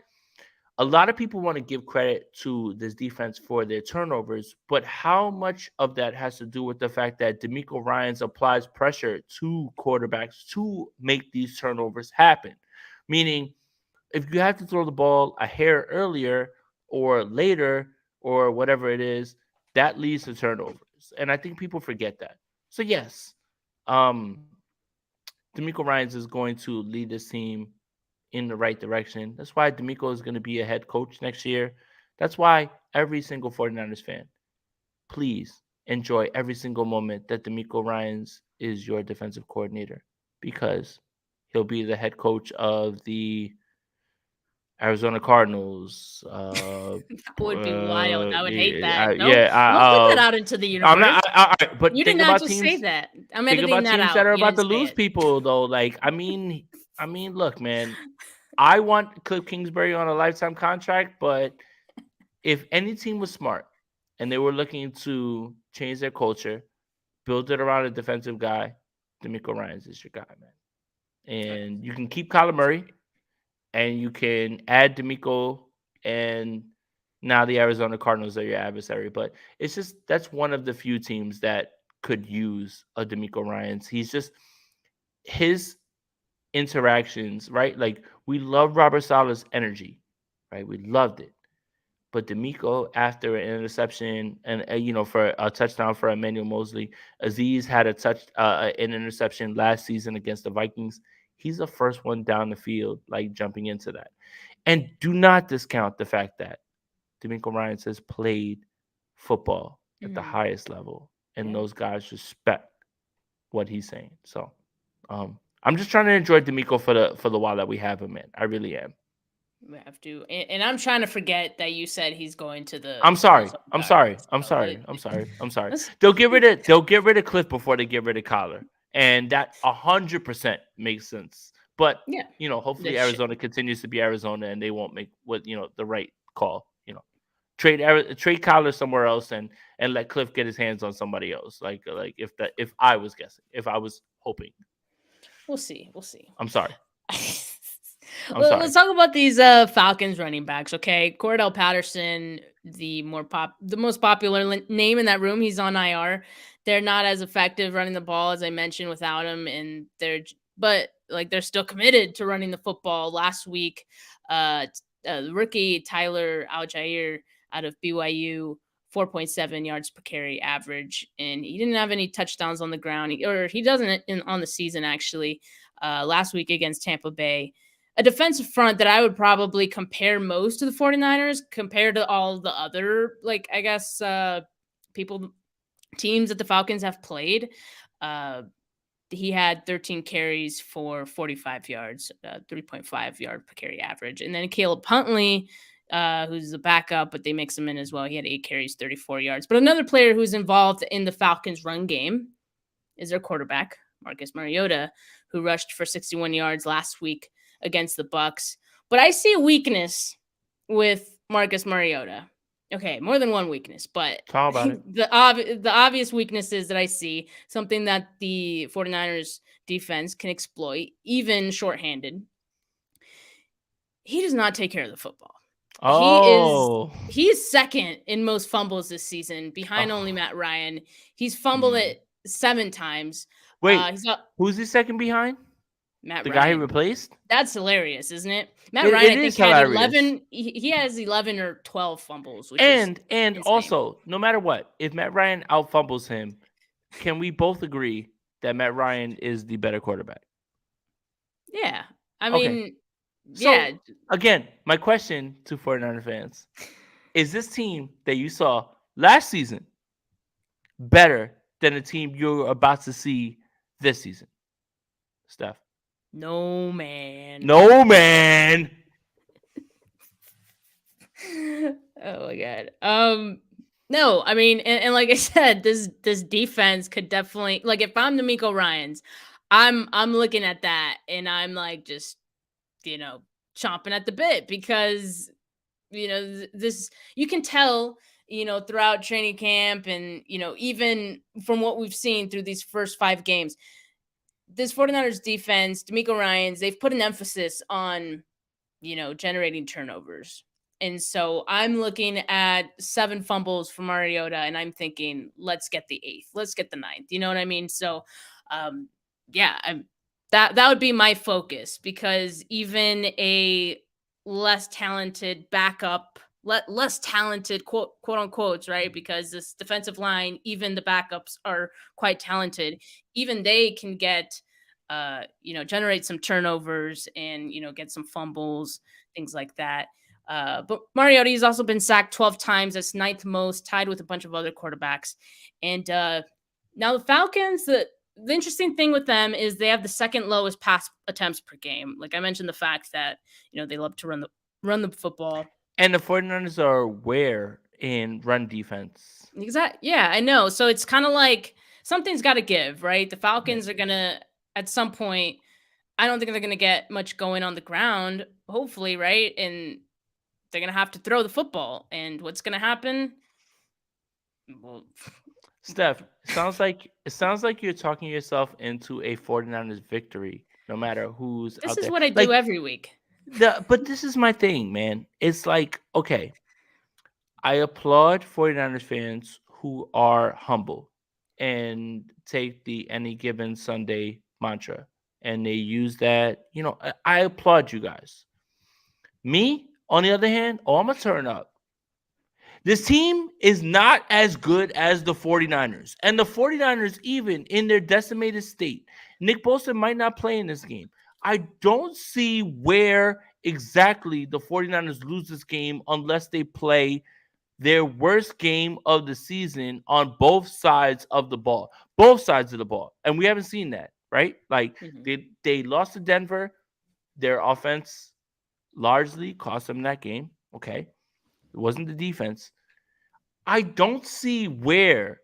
A lot of people want to give credit to this defense for their turnovers, but how much of that has to do with the fact that D'Amico Ryans applies pressure to quarterbacks to make these turnovers happen? Meaning, if you have to throw the ball a hair earlier or later or whatever it is, that leads to turnovers. And I think people forget that. So yes, D'Amico Ryans is going to lead this team in the right direction. That's why D'Amico is going to be a head coach next year. That's why every single 49ers fan, please enjoy every single moment that D'Amico Ryans is your defensive coordinator, because he'll be the head coach of the Arizona Cardinals. That would be wild. I would hate that. Don't put that out into the universe. I'm not. But you think did not about just teams, say that. I'm think editing about that teams out. that are about to lose people, though. Like, I mean, look, man. I want Cliff Kingsbury on a lifetime contract, but if any team was smart and they were looking to change their culture, build it around a defensive guy, D'Amico Ryans is your guy, man. And you can keep Kyler Murray, and you can add D'Amico, and now the Arizona Cardinals are your adversary. But it's just, that's one of the few teams that could use a D'Amico Ryans. He's just, his interactions, right? Like, we love Robert Saleh's energy, right? We loved it. But D'Amico, after an interception and for a touchdown for Emmanuel Mosley, Aziz had an interception last season against the Vikings. He's the first one down the field, like jumping into that. And do not discount the fact that D'Amico Ryans has played football at the highest level, and those guys respect what he's saying. So, I'm just trying to enjoy D'Amico for the while that we have him in. I really am. We have to, and I'm trying to forget that you said he's going to the. I'm sorry. They'll get rid of Cliff before they get rid of Kyler, and that 100% makes sense. But hopefully Arizona continues to be Arizona, and they won't make the right call. Trade Kyler somewhere else, and let Cliff get his hands on somebody else. Like if I was guessing, if I was hoping. We'll see. I'm sorry. Let's talk about these Falcons running backs, okay? Cordell Patterson, the most popular name in that room. He's on IR. They're not as effective running the ball as I mentioned without him, and they're still committed to running the football. Last week, rookie Tyler Algier out of BYU, 4.7 yards per carry average, and he didn't have any touchdowns on the ground, he doesn't on the season actually. Last week against Tampa Bay. A defensive front that I would probably compare most to the 49ers compared to all the other, teams that the Falcons have played. He had 13 carries for 45 yards, 3.5 yard per carry average. And then Caleb Huntley, who's a backup, but they mix him in as well. He had 8 carries, 34 yards. But another player who's involved in the Falcons run game is their quarterback, Marcus Mariota, who rushed for 61 yards last week against the Bucs. But I see a weakness with Marcus Mariota. Okay, more than one weakness, but talk about it. The obvious weaknesses that I see, something that the 49ers defense can exploit, even shorthanded. He does not take care of the football. Oh. He is second in most fumbles this season, behind only Matt Ryan. He's fumbled it 7 times. Wait, who's he second behind? Matt Ryan. The guy he replaced? That's hilarious, isn't it? Matt Ryan, I think, had 11. He has 11 or 12 fumbles. Which and also, no matter what, if Matt Ryan out fumbles him, can we both agree that Matt Ryan is the better quarterback? Yeah. I mean, yeah. So, again, my question to 49er fans, is this team that you saw last season better than the team you're about to see this season? Steph? No, man. No, man. Oh my God. No, I mean, and like I said, this defense could definitely, like, if I'm D'Amico Ryans, I'm looking at that and I'm like just, chomping at the bit because, this, you can tell, throughout training camp and, even from what we've seen through these first 5 games, this 49ers defense, D'Amico Ryans, they've put an emphasis on, generating turnovers. And so I'm looking at 7 fumbles from Mariota, and I'm thinking, let's get the 8th. Let's get the 9th. You know what I mean? So, that would be my focus because even a less talented backup, less talented, quote unquote, right? Because this defensive line, even the backups are quite talented. Even they can get, generate some turnovers and, get some fumbles, things like that. But Mariota has also been sacked 12 times. That's 9th most, tied with a bunch of other quarterbacks. And now the Falcons, the interesting thing with them is they have the 2nd lowest pass attempts per game. Like I mentioned, the fact that, they love to run the football. And the 49ers are where in run defense? Exactly. Yeah, I know. So it's kind of like something's got to give, right? The Falcons are going to, at some point, I don't think they're going to get much going on the ground, hopefully, right? And they're going to have to throw the football. And what's going to happen? Well, Steph, it sounds like you're talking yourself into a 49ers victory, no matter who's out there. This is what I do every week. But this is my thing, man. It's like, okay, I applaud 49ers fans who are humble and take the any given Sunday mantra, and they use that. I applaud you guys. Me, on the other hand, I'm going to turn up This team is not as good as the 49ers. And the 49ers, even in their decimated state, Nick Bosa might not play in this game. I don't see where exactly the 49ers lose this game unless they play their worst game of the season on both sides of the ball. Both sides of the ball. And we haven't seen that, right? Like they lost to Denver. Their offense largely cost them that game. Okay. It wasn't the defense. I don't see where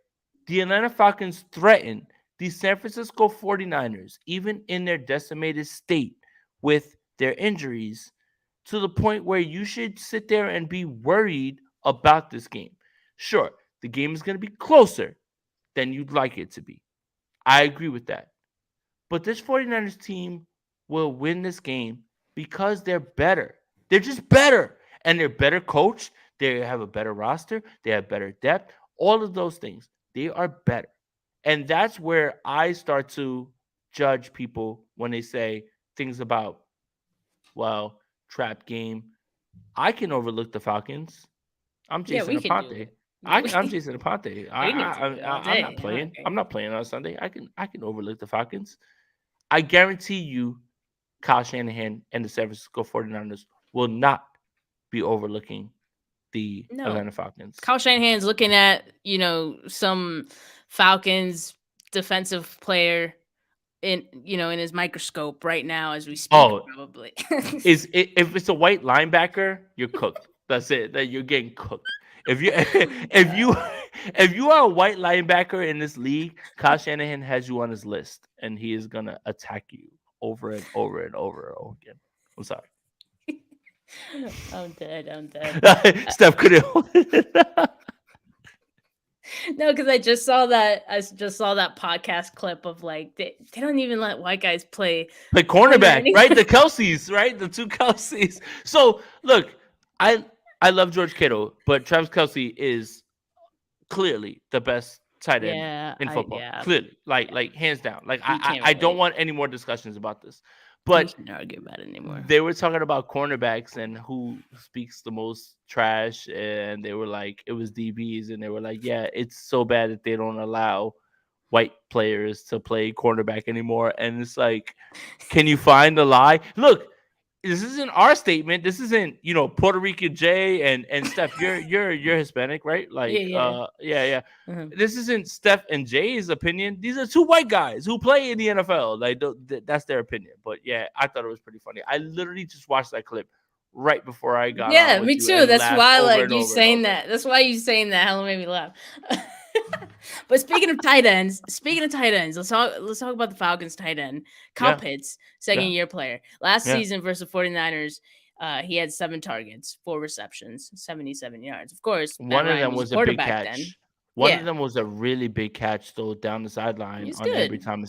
the Atlanta Falcons threaten the San Francisco 49ers, even in their decimated state with their injuries, to the point where you should sit there and be worried about this game. Sure, the game is going to be closer than you'd like it to be. I agree with that. But this 49ers team will win this game because they're better. They're just better. And they're better coached. They have a better roster. They have better depth. All of those things. They are better. And that's where I start to judge people when they say things about, well, trap game. I can overlook the Falcons. I'm Jason Aponte. I'm Jason Aponte. I'm not playing. Okay. I'm not playing on Sunday. I can overlook the Falcons. I guarantee you, Kyle Shanahan and the San Francisco 49ers will not be overlooking the Atlanta Falcons. Kyle Shanahan's looking at, some Falcons defensive player in his microscope right now as we speak. Probably. If it's a white linebacker, you're cooked. That's it. That you're getting cooked. If you are a white linebacker in this league, Kyle Shanahan has you on his list, and he is gonna attack you over and over and over again. I'm sorry. I'm dead. Steph couldn't hold it. No, because I just saw that podcast clip of like they don't even let white guys play cornerback, right? The Kelseys, right? The two Kelseys. So look, I love George Kittle, but Travis Kelce is clearly the best tight end in football. Clearly, like hands down. Like I don't want any more discussions about this. But we can't argue about it anymore. They were talking about cornerbacks and who speaks the most trash, and they were like, it was DBs, and they were like, yeah, it's so bad that they don't allow white players to play cornerback anymore. And it's like, can you find the lie? Look, this isn't our statement. This isn't, Puerto Rican Jay and Steph. You're Hispanic, right? Like, yeah. Mm-hmm. This isn't Steph and Jay's opinion. These are two white guys who play in the NFL. Like, that's their opinion. But yeah, I thought it was pretty funny. I literally just watched that clip right before I got. Yeah, me too. That's why, you saying that. That's why you saying that. Hell, made me laugh. But speaking of tight ends, let's talk about the Falcons tight end. Kyle Pitts, second-year player. Last season versus 49ers, he had 7 targets, 4 receptions, 77 yards. Of course, one of them was a big catch. Then. One of them was a really big catch, though, down the sideline on every time.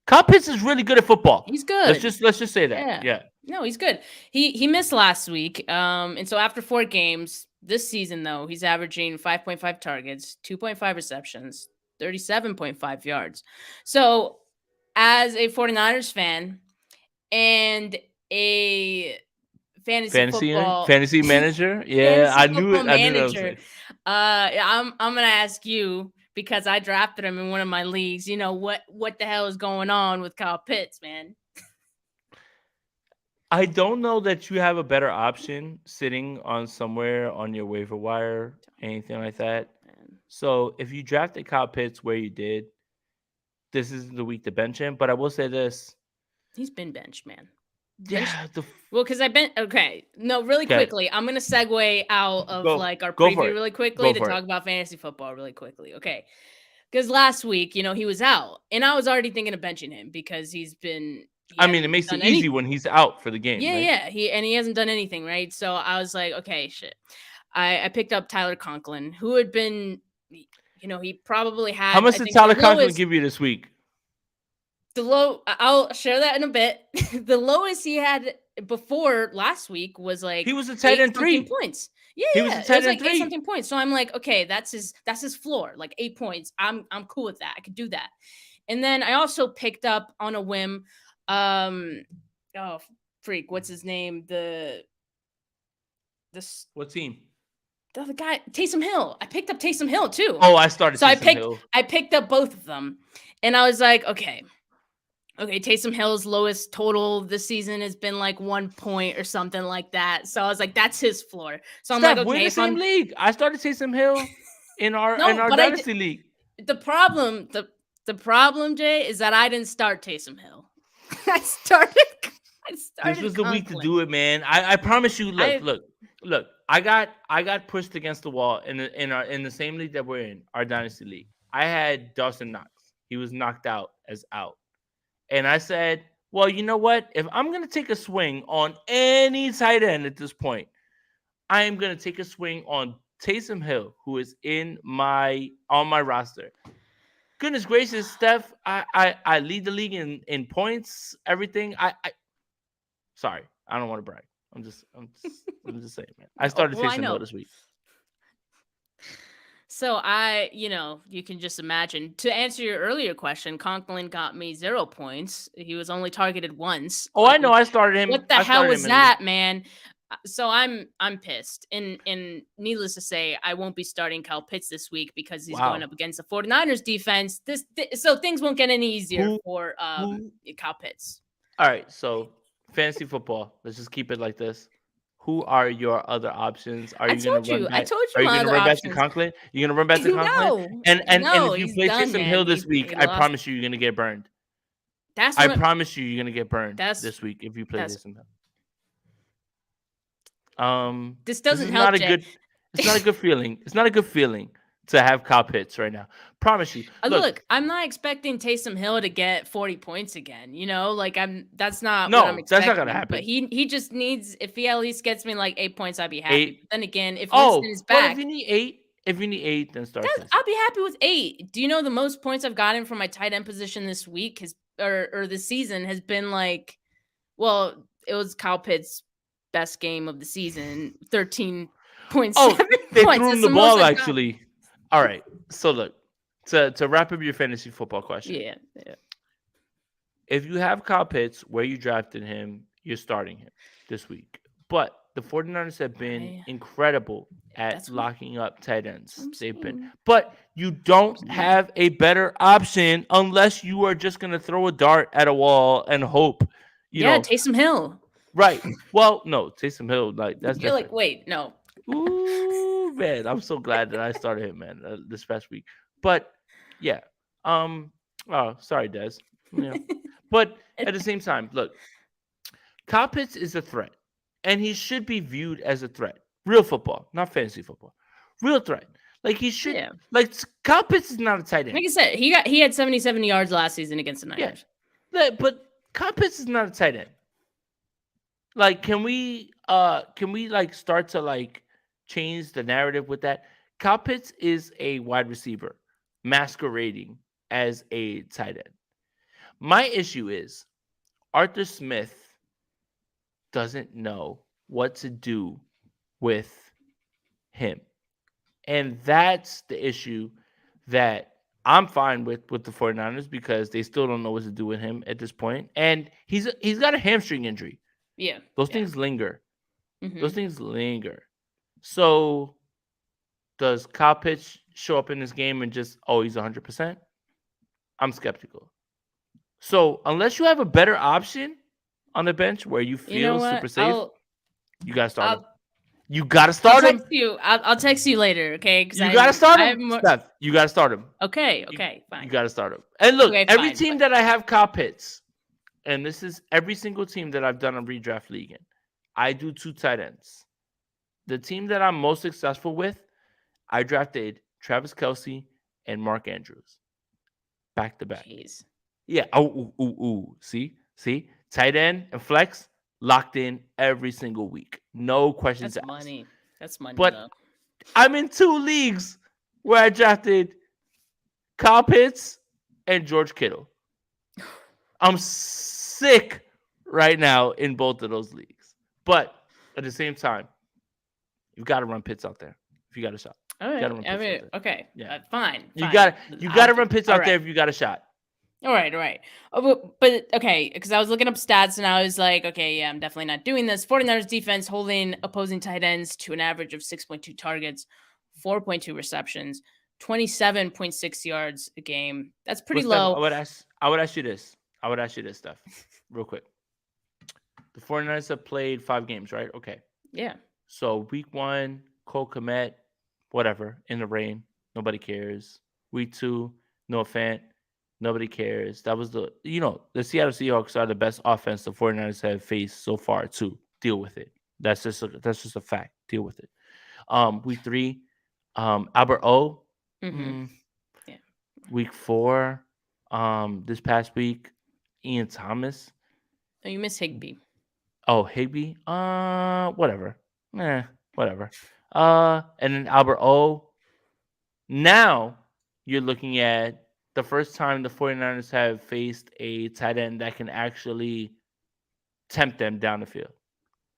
Kyle Pitts is really good at football. He's good. Let's just say that. Yeah. No, he's good. He missed last week. And so after 4 games this season, though, he's averaging 5.5 targets, 2.5 receptions, 37.5 yards. So as a 49ers fan and a fantasy manager, I knew it. I'm gonna ask you, because I drafted him in one of my leagues. What the hell is going on with Kyle Pitts, man? I don't know that you have a better option sitting on somewhere on your waiver wire, anything like that. So if you drafted Kyle Pitts where you did, this isn't the week to bench him. But I will say this: he's been benched, man. Yeah. Because I've been okay. No, really quickly. I'm gonna segue out of our preview really quickly to talk about fantasy football really quickly. Okay. Because last week, he was out, and I was already thinking of benching him because he's been. It makes it easy when he's out for the game. Yeah, right? yeah. He hasn't done anything, right? So I was like, okay, shit. I picked up Tyler Conklin, who had been, he probably had. How much did Tyler Conklin give you this week? I'll share that in a bit. The lowest he had before last week was like he was a tight end 3 points. Yeah, he was a tight end 3 something points. So I'm like, okay, that's his floor, like 8 points. I'm cool with that. I could do that. And then I also picked up on a whim. What's his name? What team? the other guy, Taysom Hill. I picked up Taysom Hill too. Oh, I started So Taysom Hill. I picked up both of them. And I was like, okay, Taysom Hill's lowest total this season has been like 1 point or something like that. So I was like, that's his floor. So I'm Steph, like, we're in okay, the same league. I started Taysom Hill in our dynasty league. The problem, Jay, is that I didn't start Taysom Hill. I started. This was the week to do it, man. I promise you. Look. I got pushed against the wall in the same league that we're in, our dynasty league. I had Dawson Knox. He was knocked out as out, and I said, well, you know what? If I'm gonna take a swing on any tight end at this point, I am gonna take a swing on Taysom Hill, who is on my roster. Goodness gracious, Steph, I lead the league in points, everything. Sorry, I don't want to brag. I'm just saying, man. I started Taysom Hill this week. So you can just imagine. To answer your earlier question, Conklin got me 0 points. He was only targeted once. Oh, I know. I started him. What the hell was that, man? So I'm pissed. And needless to say, I won't be starting Kyle Pitts this week because he's going up against the 49ers defense. So things won't get any easier for Kyle Pitts. All right, so fantasy football. Let's just keep it like this. Who are your other options? I told you Are you going to run back to Conklin? You're going to run back to Conklin? And if you play Taysom Hill this week, I promise you, you're going to get burned. I promise you, you're going to get burned this week if you play Taysom Hill. This doesn't help. It's not a good feeling. It's not a good feeling to have Kyle Pitts right now. Promise you. Look, I'm not expecting Taysom Hill to get 40 points again. That's not what I'm expecting. That's not gonna happen. But he just needs, if he at least gets me like 8 points, I'd be happy. Then again, if Winston is back, if you need eight, then start. I'll be happy with 8. Do you know the most points I've gotten from my tight end position this week or this season has been like, well, it was Kyle Pitts' best game of the season, 13.7 points. They threw him the ball actually. All right. So look, to wrap up your fantasy football question. Yeah. If you have Kyle Pitts where you drafted him, you're starting him this week. But the 49ers have been incredible at locking up tight ends. But you don't have a better option unless you are just going to throw a dart at a wall and hope. You know, Taysom Hill. Right. Well, no, Taysom Hill, that's You're different. like, wait, no. Ooh, man, I'm so glad that I started him, man, this past week. But yeah, oh, sorry, Des. Yeah. But at the same time, look, Kyle Pitts is a threat, and he should be viewed as a threat. Real football, not fantasy football. Real threat. Like he should. Yeah. Like Kyle Pitts is not a tight end. Like I said, he had 77 yards last season against the Niners. Yeah, but Kyle Pitts is not a tight end. Like, can we like start to like change the narrative with that? Kyle Pitts is a wide receiver masquerading as a tight end. My issue is Arthur Smith doesn't know what to do with him. And that's the issue that I'm fine with the 49ers because they still don't know what to do with him at this point. And he's got a hamstring injury. Yeah. Those things linger. Mm-hmm. Those things linger. So does Kyle Pitts show up in this game and just, he's 100%? I'm skeptical. So unless you have a better option on the bench where you feel super safe, you got to start him. You got to start him. I'll text you later, okay? You got to start him. Steph, you got to start him. Okay, fine. You got to start him. And look, every team that I have Kyle Pitts, and this is every single team that I've done a redraft league in, I do 2 tight ends. The team that I'm most successful with, I drafted Travis Kelce and Mark Andrews. Back to back. Jeez. Yeah. See? Tight end and flex locked in every single week. No questions asked. That's money. But though. I'm in 2 leagues where I drafted Kyle Pitts and George Kittle. I'm sick right now in both of those leagues. But at the same time, you've got to run Pitts out there if you got a shot. All right. Okay. Yeah. Fine. You got to run Pitts out there if you got a shot. All right. But okay, because I was looking up stats and I was like, okay, yeah, I'm definitely not doing this. 49ers defense holding opposing tight ends to an average of 6.2 targets, 4.2 receptions, 27.6 yards a game. That's pretty But Steph, low. I would ask you this. Steph, real quick. The 49ers have played 5 games, right? Okay. Yeah. So week 1, Cole Kmet, whatever, in the rain. Nobody cares. Week 2, Noah Fant. Nobody cares. That was the Seattle Seahawks are the best offense the 49ers have faced so far too. Deal with it. That's just a fact. Deal with it. Week 3, Albert O. Mm-hmm. Yeah. Week 4, this past week, Ian Thomas. Oh, you miss Higbee. Oh, Higbee? Whatever. Whatever. And then Albert O. Now you're looking at the first time the 49ers have faced a tight end that can actually tempt them down the field.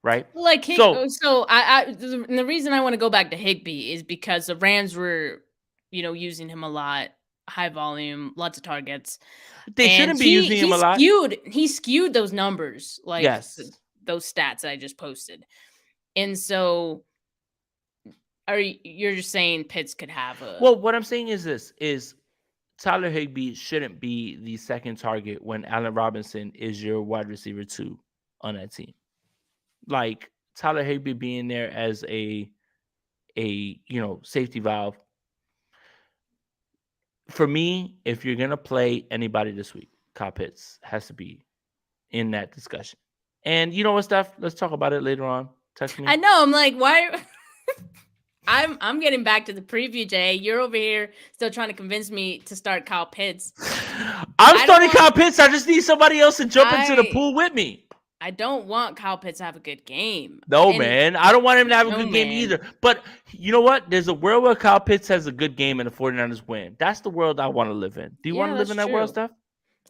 Right? Like the reason I want to go back to Higbee is because the Rams were, using him a lot, high volume, lots of targets. They shouldn't be using him a lot. He skewed those numbers, like yes. Those stats that I just posted. And so you're just saying Pitts could have a... Well, what I'm saying is this, is Tyler Higbee shouldn't be the second target when Allen Robinson is your wide receiver 2 on that team. Like Tyler Higbee being there as a safety valve. For me, if you're going to play anybody this week, Kyle Pitts has to be in that discussion. And you know what, Steph? Let's talk about it later on. Text me. I know. I'm like, why? I'm getting back to the preview, Jay. You're over here still trying to convince me to start Kyle Pitts. I'm starting Kyle Pitts. I just need somebody else to jump into the pool with me. I don't want Kyle Pitts to have a good game. No, man. I don't want him to have a good game either. But you know what? There's a world where Kyle Pitts has a good game and the 49ers win. That's the world I want to live in. Do you want to live in that world, Steph?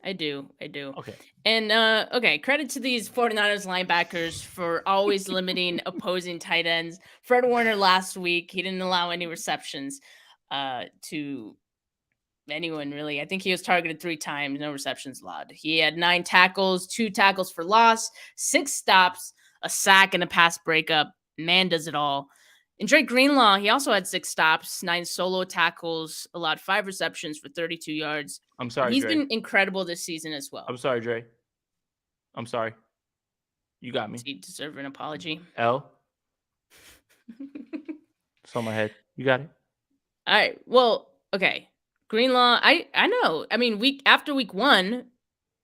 I do. Okay. And, credit to these 49ers linebackers for always limiting opposing tight ends. Fred Warner last week, he didn't allow any receptions to anyone, really. I think he was targeted 3 times, no receptions allowed. He had 9 tackles, 2 tackles for loss, 6 stops, a sack, and a pass breakup. Man does it all. And Drake Greenlaw, he also had 6 stops, 9 solo tackles, allowed 5 receptions for 32 yards. I'm sorry, He's Dre. been incredible this season as well. I'm sorry, Dre. I'm sorry. You got me. Does he deserve an apology? L. It's on my head. You got it. All right. Well, okay. Greenlaw, I know. I mean, after week 1,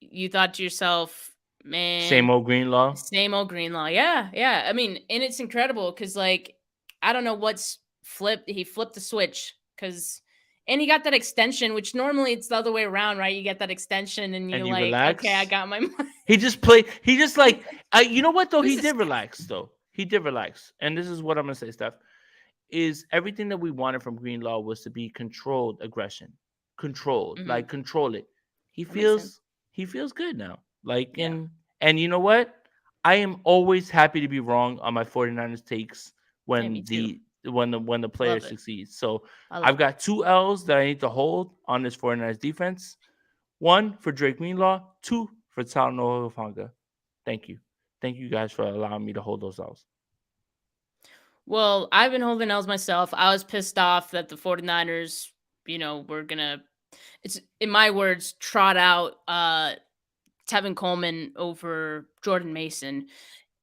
you thought to yourself, man. Same old Greenlaw. Yeah. I mean, and it's incredible because, like, I don't know what's flipped. He flipped the switch and he got that extension, which normally it's the other way around, right? You get that extension and you're like, relax. Okay, I got my money. He just like, you know what, though? He did relax, though. He did relax. And this is what I'm going to say, Steph, is everything that we wanted from Greenlaw was to be controlled aggression. Controlled. Mm-hmm. Like, control it. He feels good now. Like, yeah. And you know what? I am always happy to be wrong on my 49ers takes when the player succeeds. So I've got 2 L's that I need to hold on this 49ers defense. 1 for Drake Greenlaw, 2 for Talanoa Hufanga. Thank you. Thank you guys for allowing me to hold those L's. Well, I've been holding L's myself. I was pissed off that the 49ers, were going to, it's in my words, trot out Tevin Coleman over Jordan Mason.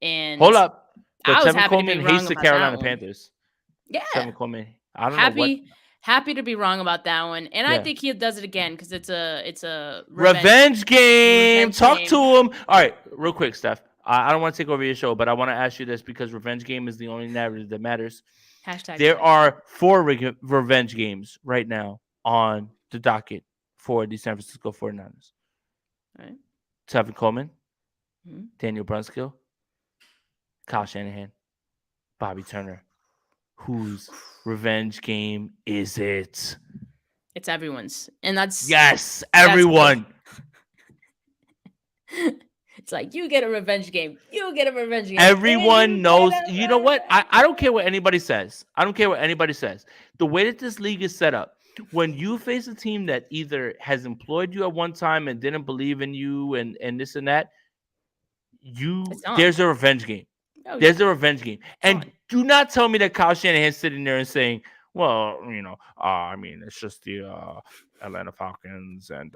And hold up. But I was Tevin Coleman hates the Carolina Panthers. Yeah. Tevin Coleman. I don't know what. Happy to be wrong about that one. And I think he does it again because it's a revenge game. Talk to him. All right, real quick, Steph. I don't want to take over your show, but I want to ask you this because revenge game is the only narrative that matters. There are 4 revenge games right now on the docket for the San Francisco 49ers. All right. Tevin Coleman, Daniel Brunskill, Kyle Shanahan, Bobby Turner. Whose revenge game is it? It's everyone's. And that's... Yes, everyone. It's like, you get a revenge game. You get a revenge game. Everyone knows. You know what? I don't care what anybody says. The way that this league is set up, when you face a team that either has employed you at one time and didn't believe in you and this and that, It's on. there's a revenge game. Oh yeah, There's a revenge game. And on. do not tell me that Kyle Shanahan's sitting there and saying, well, I mean, it's just the Atlanta Falcons and,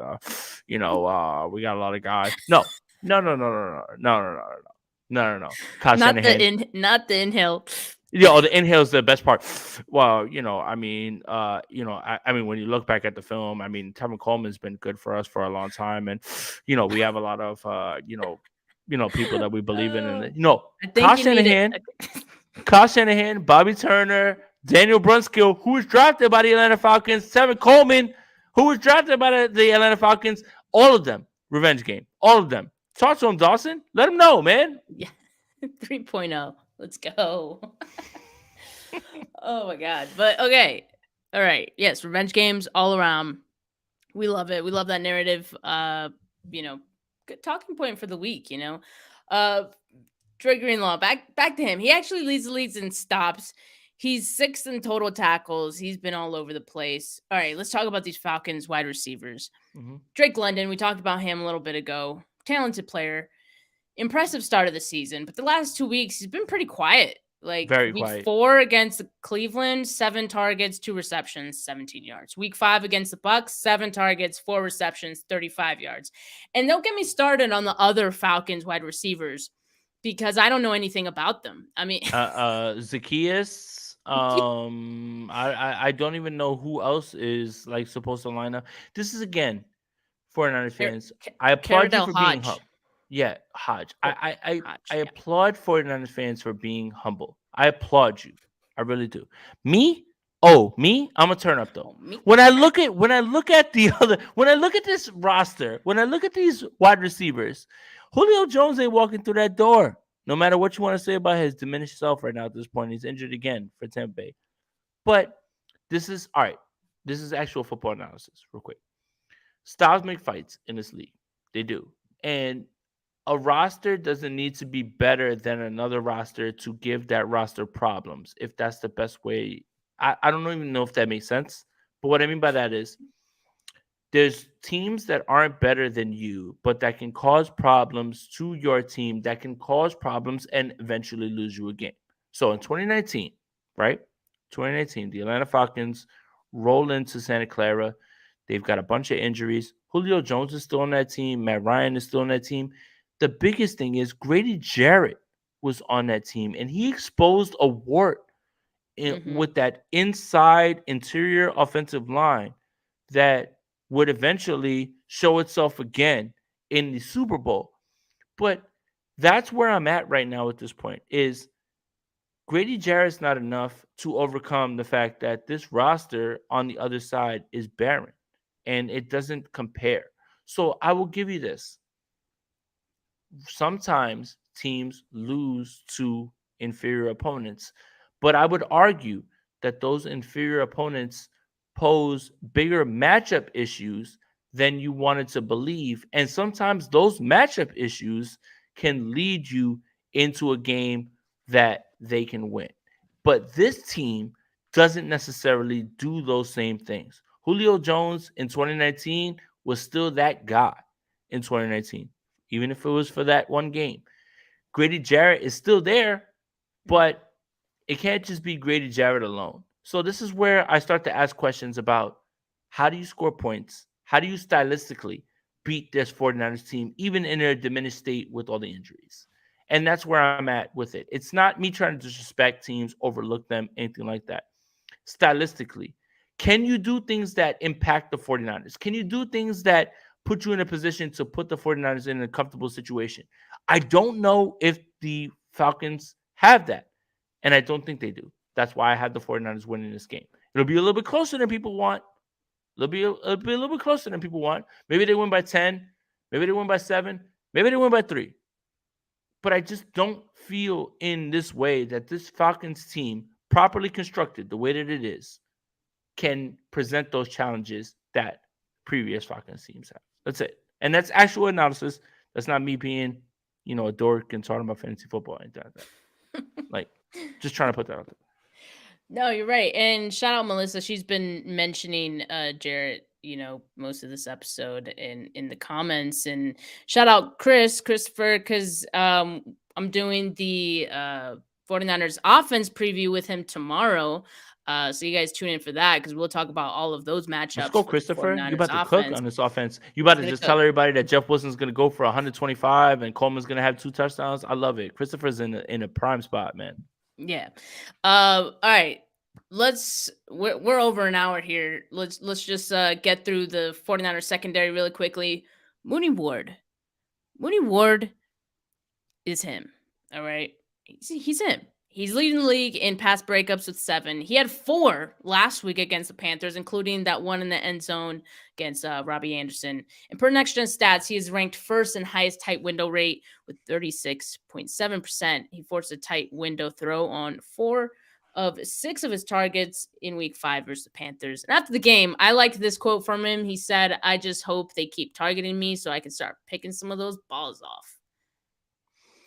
we got a lot of guys. No. Kyle Shanahan. Not the inhale. Yeah, the inhale is the best part. Well, I mean, when you look back at the film, I mean, Tevin Coleman's been good for us for a long time, and we have a lot of people that we believe in, and I think Kyle you need Shanahan, Kyle Shanahan, Bobby Turner, Daniel Brunskill, who was drafted by the Atlanta Falcons, Tevin Coleman, who was drafted by the Atlanta Falcons, all of them, revenge game, all of them. Talk to him, Dawson. Let him know, man. Yeah, 3.0. Let's go. Oh my god. But okay. All right. Yes, revenge games all around. We love it. We love that narrative. Good talking point for the week, Dre Greenlaw, back to him. He actually leads the leagues in stops. He's 6th in total tackles. He's been all over the place. All right, let's talk about these Falcons wide receivers. Mm-hmm. Drake London, we talked about him a little bit ago. Talented player. Impressive start of the season, but the last 2 weeks he's been pretty quiet. Like Very week quiet. 4 against Cleveland, 7 targets, 2 receptions, 17 yards. Week 5 against the Bucks, 7 targets, 4 receptions, 35 yards. And don't get me started on the other Falcons wide receivers because I don't know anything about them. I mean, Zacchaeus. I don't even know who else is like supposed to line up. This is again, 49ers fans. I applaud you for being humble. Yeah, Hodge. I applaud 49ers fans for being humble. I applaud you. I really do. Me? I'm gonna turn up though. When I look at this roster, when I look at these wide receivers, Julio Jones ain't walking through that door. No matter what you want to say about his diminished self right now at this point, he's injured again for Tampa Bay. But this is all right. This is actual football analysis, real quick. Styles make fights in this league. They do. And a roster doesn't need to be better than another roster to give that roster problems, if that's the best way. I don't even know if that makes sense. But what I mean by that is there's teams that aren't better than you, but that can cause problems to your team, that can cause problems and eventually lose you a game. So in 2019, right? 2019, the Atlanta Falcons roll into Santa Clara. They've got a bunch of injuries. Julio Jones is still on that team. Matt Ryan is still on that team. The biggest thing is Grady Jarrett was on that team, and he exposed a wart with that interior offensive line that would eventually show itself again in the Super Bowl. But that's where I'm at right now at this point is Grady Jarrett's not enough to overcome the fact that this roster on the other side is barren and it doesn't compare. So I will give you this. Sometimes teams lose to inferior opponents, but I would argue that those inferior opponents pose bigger matchup issues than you wanted to believe. And sometimes those matchup issues can lead you into a game that they can win. But this team doesn't necessarily do those same things. Julio Jones in 2019 was still that guy in 2019, even if it was for that one game. Grady Jarrett is still there, but it can't just be Grady Jarrett alone. So this is where I start to ask questions about how do you score points? How do you stylistically beat this 49ers team, even in a diminished state with all the injuries? And that's where I'm at with it. It's not me trying to disrespect teams, overlook them, anything like that. Stylistically, can you do things that impact the 49ers? Can you do things that put you in a position to put the 49ers in a comfortable situation? I don't know if the Falcons have that, and I don't think they do. That's why I have the 49ers winning this game. It'll be a little bit closer than people want. It'll be a little bit closer than people want. Maybe they win by 10. Maybe they win by 7. Maybe they win by 3. But I just don't feel in this way that this Falcons team, properly constructed the way that it is, can present those challenges that previous Falcons teams have. That's it. And that's actual analysis. That's not me being, a dork and talking about fantasy football and anything like that. Like, just trying to put that out there. No, you're right. And shout out Melissa. She's been mentioning Jarrett, most of this episode in the comments. And shout out Christopher, because I'm doing the 49ers offense preview with him tomorrow. So you guys tune in for that, because we'll talk about all of those Let's matchups go, for the Christopher. You 49ers about to cook offense. on this offense. You He's about to gonna just cook. tell everybody that Jeff Wilson's going to go for 125 and Coleman's going to have 2 touchdowns. I love it. Christopher's in a prime spot, man. Yeah. All right. We're over an hour here. Let's just get through the 49ers secondary really quickly. Mooney Ward. Mooney Ward is him. All right. He's him. He's leading the league in pass breakups with 7. He had 4 last week against the Panthers, including that one in the end zone against Robbie Anderson. And per Next Gen Stats, he is ranked first in highest tight window rate with 36.7%. He forced a tight window throw on 4 of 6 of his targets in week 5 versus the Panthers. And after the game, I liked this quote from him. He said, "I just hope they keep targeting me so I can start picking some of those balls off."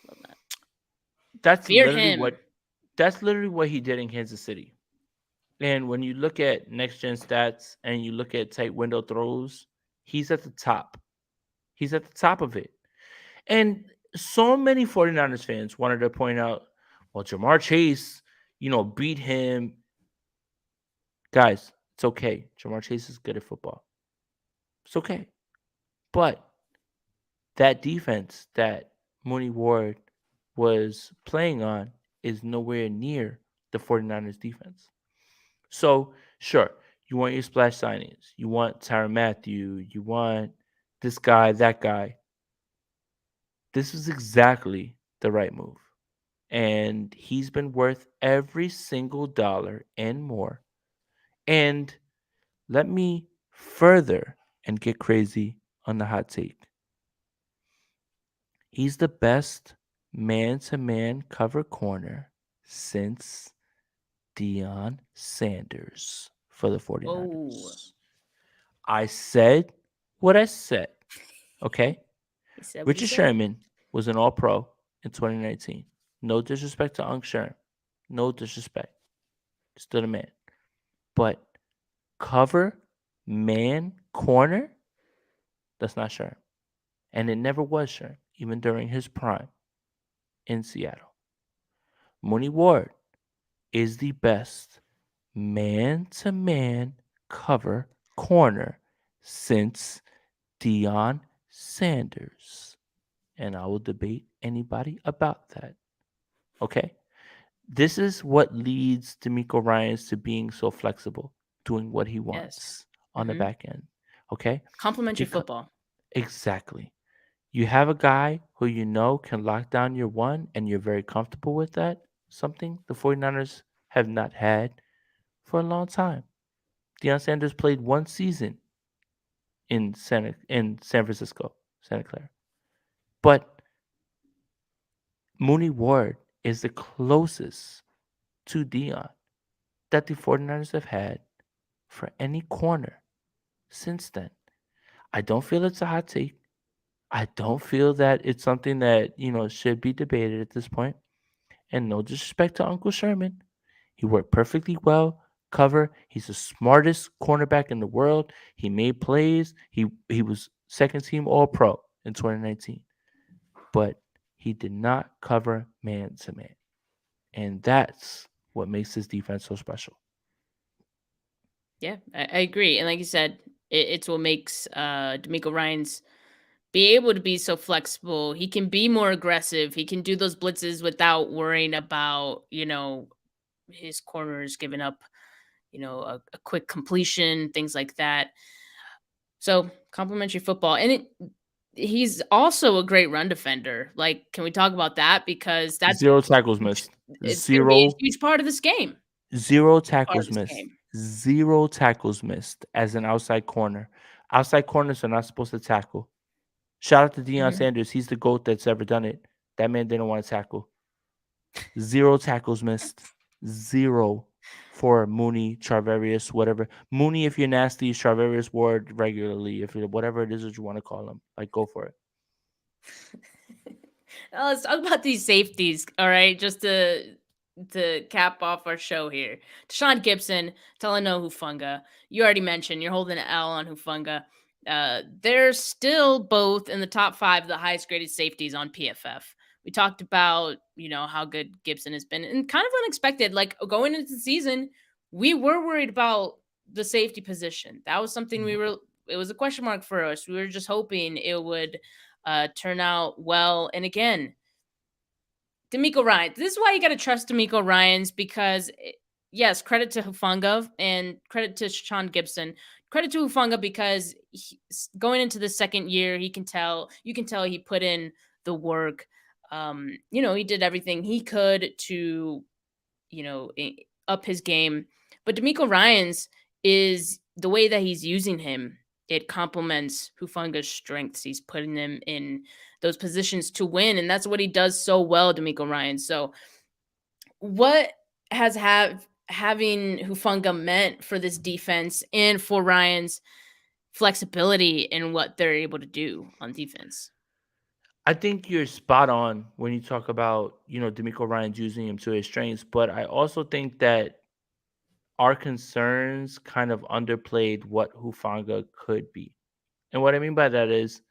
Love that. That's Fear literally him. what he did in Kansas City. And when you look at next gen stats and you look at tight window throws, he's at the top. He's at the top of it. And so many 49ers fans wanted to point out, well, Jamar Chase, beat him. Guys, it's okay. Jamar Chase is good at football. It's okay. But that defense that Mooney Ward was playing on is nowhere near the 49ers defense. So, sure, you want your splash signings. You want Tyrann Mathieu. You want this guy, that guy. This is exactly the right move. And he's been worth every single dollar and more. And let me further and get crazy on the hot take. He's the best man-to-man cover corner since Deion Sanders for the 49ers. Oh, I said what I said, okay? he said what he Richard said. Sherman was an all-pro in 2019. No disrespect to Unc Sherm. No disrespect. Still a man. But cover, man, corner, that's not Sherm. And it never was Sherm, even during his prime in Seattle. Mooney Ward is the best man-to-man cover corner since Deion Sanders. And I will debate anybody about that. Okay? This is what leads D'Amico Ryans to being so flexible, doing what he wants on the back end. Okay? Complimentary football. Exactly. You have a guy who you know can lock down your one, and you're very comfortable with that. Something the 49ers have not had for a long time. Deion Sanders played 1 season in San Francisco, Santa Clara. But Mooney Ward is the closest to Deion that the 49ers have had for any corner since then. I don't feel it's a hot take. I don't feel that it's something that, should be debated at this point. And no disrespect to Uncle Sherman. He worked perfectly well. Cover. He's the smartest cornerback in the world. He made plays. He was second team All Pro in 2019. But he did not cover man to man. And that's what makes his defense so special. Yeah, I agree. And like you said, it's what makes D'Amico Ryans be able to be so flexible. He can be more aggressive. He can do those blitzes without worrying about, his corners giving up, a quick completion, things like that. So complimentary football. And he's also a great run defender. Like, can we talk about that? Because that's 0 tackles missed. it's going to be a 0 huge part of this game. 0 tackles this missed. game. 0 tackles missed as an outside corner. Outside corners are not supposed to tackle. Shout out to Deion Sanders. He's the GOAT that's ever done it. That man didn't want to tackle. 0 tackles missed. 0 for Mooney, Charvarius, whatever. Mooney, if you're nasty, Charvarius Ward regularly. If you're whatever it is that you want to call him, like, go for it. Now let's talk about these safeties. All right, just to to cap off our show here. Deshawn Gibson, Talanoa Hufanga. You already mentioned you're holding an L on Hufanga. They're still both in the top 5 of the highest graded safeties on PFF. We talked about, how good Gibson has been, and kind of unexpected. Like going into the season, we were worried about the safety position. That was something it was a question mark for us. We were just hoping it would turn out well. And again, D'Amico Ryans. This is why you got to trust D'Amico Ryans because, yes, credit to Hufanga and credit to Deshawn Gibson. Credit to Hufanga because going into the second year, you can tell he put in the work. He did everything he could to, up his game. But D'Amico Ryans is the way that he's using him. It complements Hufanga's strengths. He's putting him in those positions to win, and that's what he does so well, D'Amico Ryans. So what has having Hufanga meant for this defense and for Ryans' flexibility in what they're able to do on defense? I think you're spot on when you talk about, D'Amico Ryans using him to his strengths, but I also think that our concerns kind of underplayed what Hufanga could be. And what I mean by that is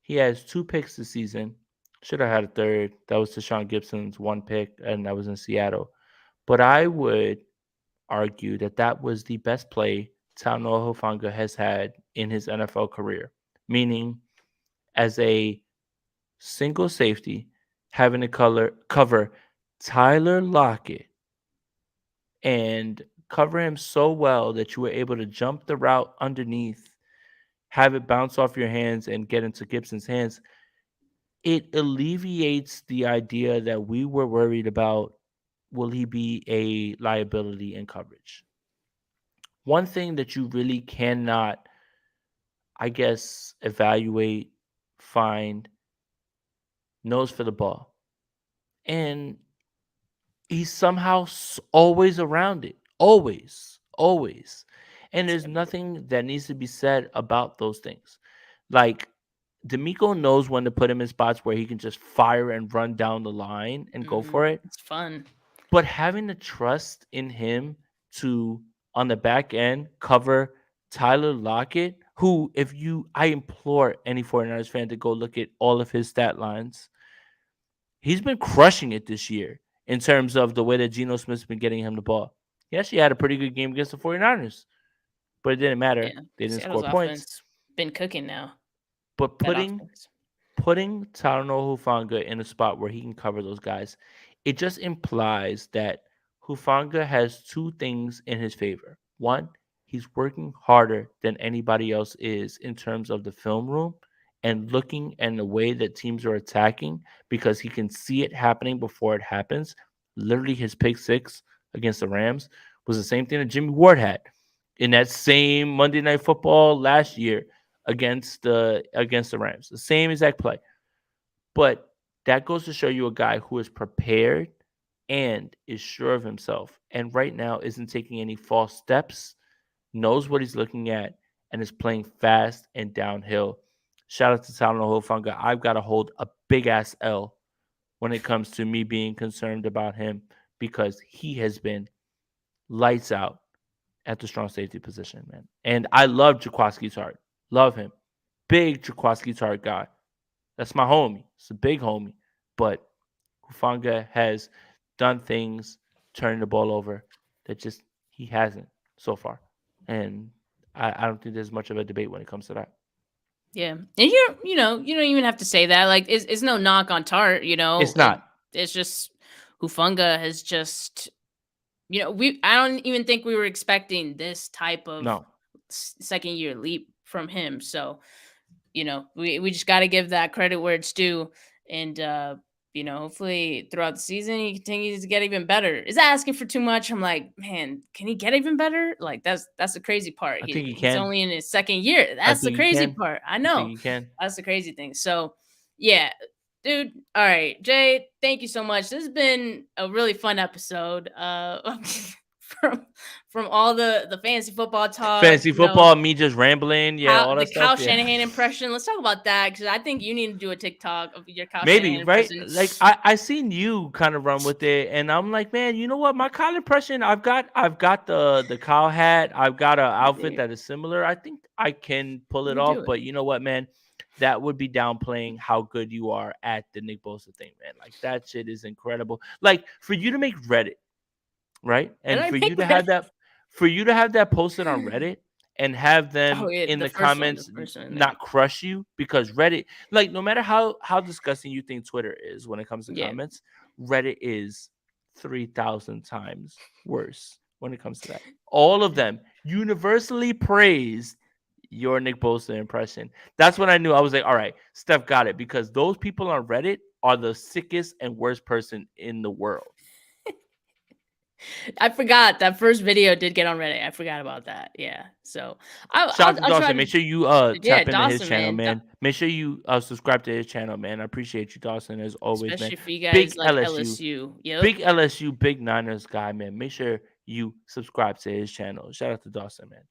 he has 2 picks this season. Should have had a third. That was Deshawn Gibson's 1 pick, and that was in Seattle. But I would argue that that was the best play Talanoa Hufanga has had in his NFL career, meaning as a single safety, having to cover Tyler Lockett and cover him so well that you were able to jump the route underneath, have it bounce off your hands and get into Gibson's hands. It alleviates the idea that we were worried about, will he be a liability in coverage? One thing that you really cannot, I guess, evaluate, find, nose for the ball. And he's somehow always around it. Always. Always. And there's nothing that needs to be said about those things. Like, D'Amico knows when to put him in spots where he can just fire and run down the line and go for it. It's fun. But having the trust in him to, on the back end, cover Tyler Lockett, who, I implore any 49ers fan to go look at all of his stat lines. He's been crushing it this year in terms of the way that Geno Smith's been getting him the ball. He actually had a pretty good game against the 49ers, but it didn't matter. Yeah. They didn't Seattle's score points. Been cooking now. But putting Talanoa Hufanga in a spot where he can cover those guys, it just implies that Hufanga has 2 things in his favor. One, he's working harder than anybody else is in terms of the film room and looking and the way that teams are attacking because he can see it happening before it happens. Literally, his pick 6 against the Rams was the same thing that Jimmy Ward had in that same Monday Night Football last year against the Rams. The same exact play. But that goes to show you a guy who is prepared and is sure of himself, and right now isn't taking any false steps, knows what he's looking at, and is playing fast and downhill. Shout out to Talanoa Hufanga. I've got to hold a big-ass L when it comes to me being concerned about him because he has been lights out at the strong safety position, man. And I love Jaquiski Tartt. Love him. Big Jaquiski Tartt guy. That's my homie. It's a big homie. But Hufanga has done things, turning the ball over, that just he hasn't so far. And I don't think there's much of a debate when it comes to that. Yeah. And you don't even have to say that. Like, it's no knock on Tartt, It's not. It's just Hufanga has just, I don't even think we were expecting this type of second year leap from him. So, we just got to give that credit where it's due. And, hopefully throughout the season, he continues to get even better. Is that asking for too much? I'm like, man, can he get even better? Like, that's the crazy part. I think he He's can. only in his second year. That's the crazy part. I know. I think he can. That's the crazy thing. So, yeah, dude. All right, Jay, thank you so much. This has been a really fun episode. from all the fantasy football talk. Fantasy football, me just rambling, all the that Kyle stuff. Shanahan impression. Let's talk about that because I think you need to do a TikTok of your Kyle Maybe, Shanahan right? impression. Like I seen you kind of run with it, and I'm like, man, you know what? My Kyle impression, I've got the Kyle hat, I've got an outfit that is similar. I think I can pull it off, but you know what, man? That would be downplaying how good you are at the Nick Bosa thing, man. Like that shit is incredible. Like for you to make Reddit, right? And for you to have that posted on Reddit and have them in the comments not crush you, because Reddit, like no matter how disgusting you think Twitter is when it comes to comments, Reddit is 3,000 times worse when it comes to that. All of them universally praised your Nick Bosa impression. That's when I knew. I was like, all right, Steph got it, because those people on Reddit are the sickest and worst person in the world. I forgot that first video did get on Reddit. I forgot about that. Yeah. So shout out to Dawson. Make sure you tap into his channel, man. Make sure you subscribe to his channel, man. I appreciate you, Dawson, as always, especially man. for you guys big like LSU. Yep. Big LSU, big Niners guy, man. Make sure you subscribe to his channel. Shout out to Dawson, man.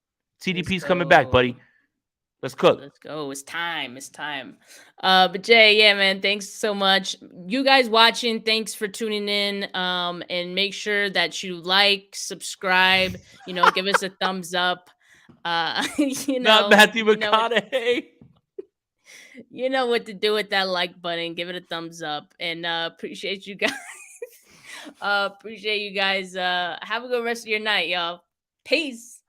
TDP's coming back, buddy. Let's cook. Let's go. It's time. But Jay, yeah, man, thanks so much. You guys watching, thanks for tuning in. And make sure that you like, subscribe, give us a thumbs up. Not Matthew McConaughey. You know what to do with that like button. Give it a thumbs up. And appreciate you guys. Have a good rest of your night, y'all. Peace.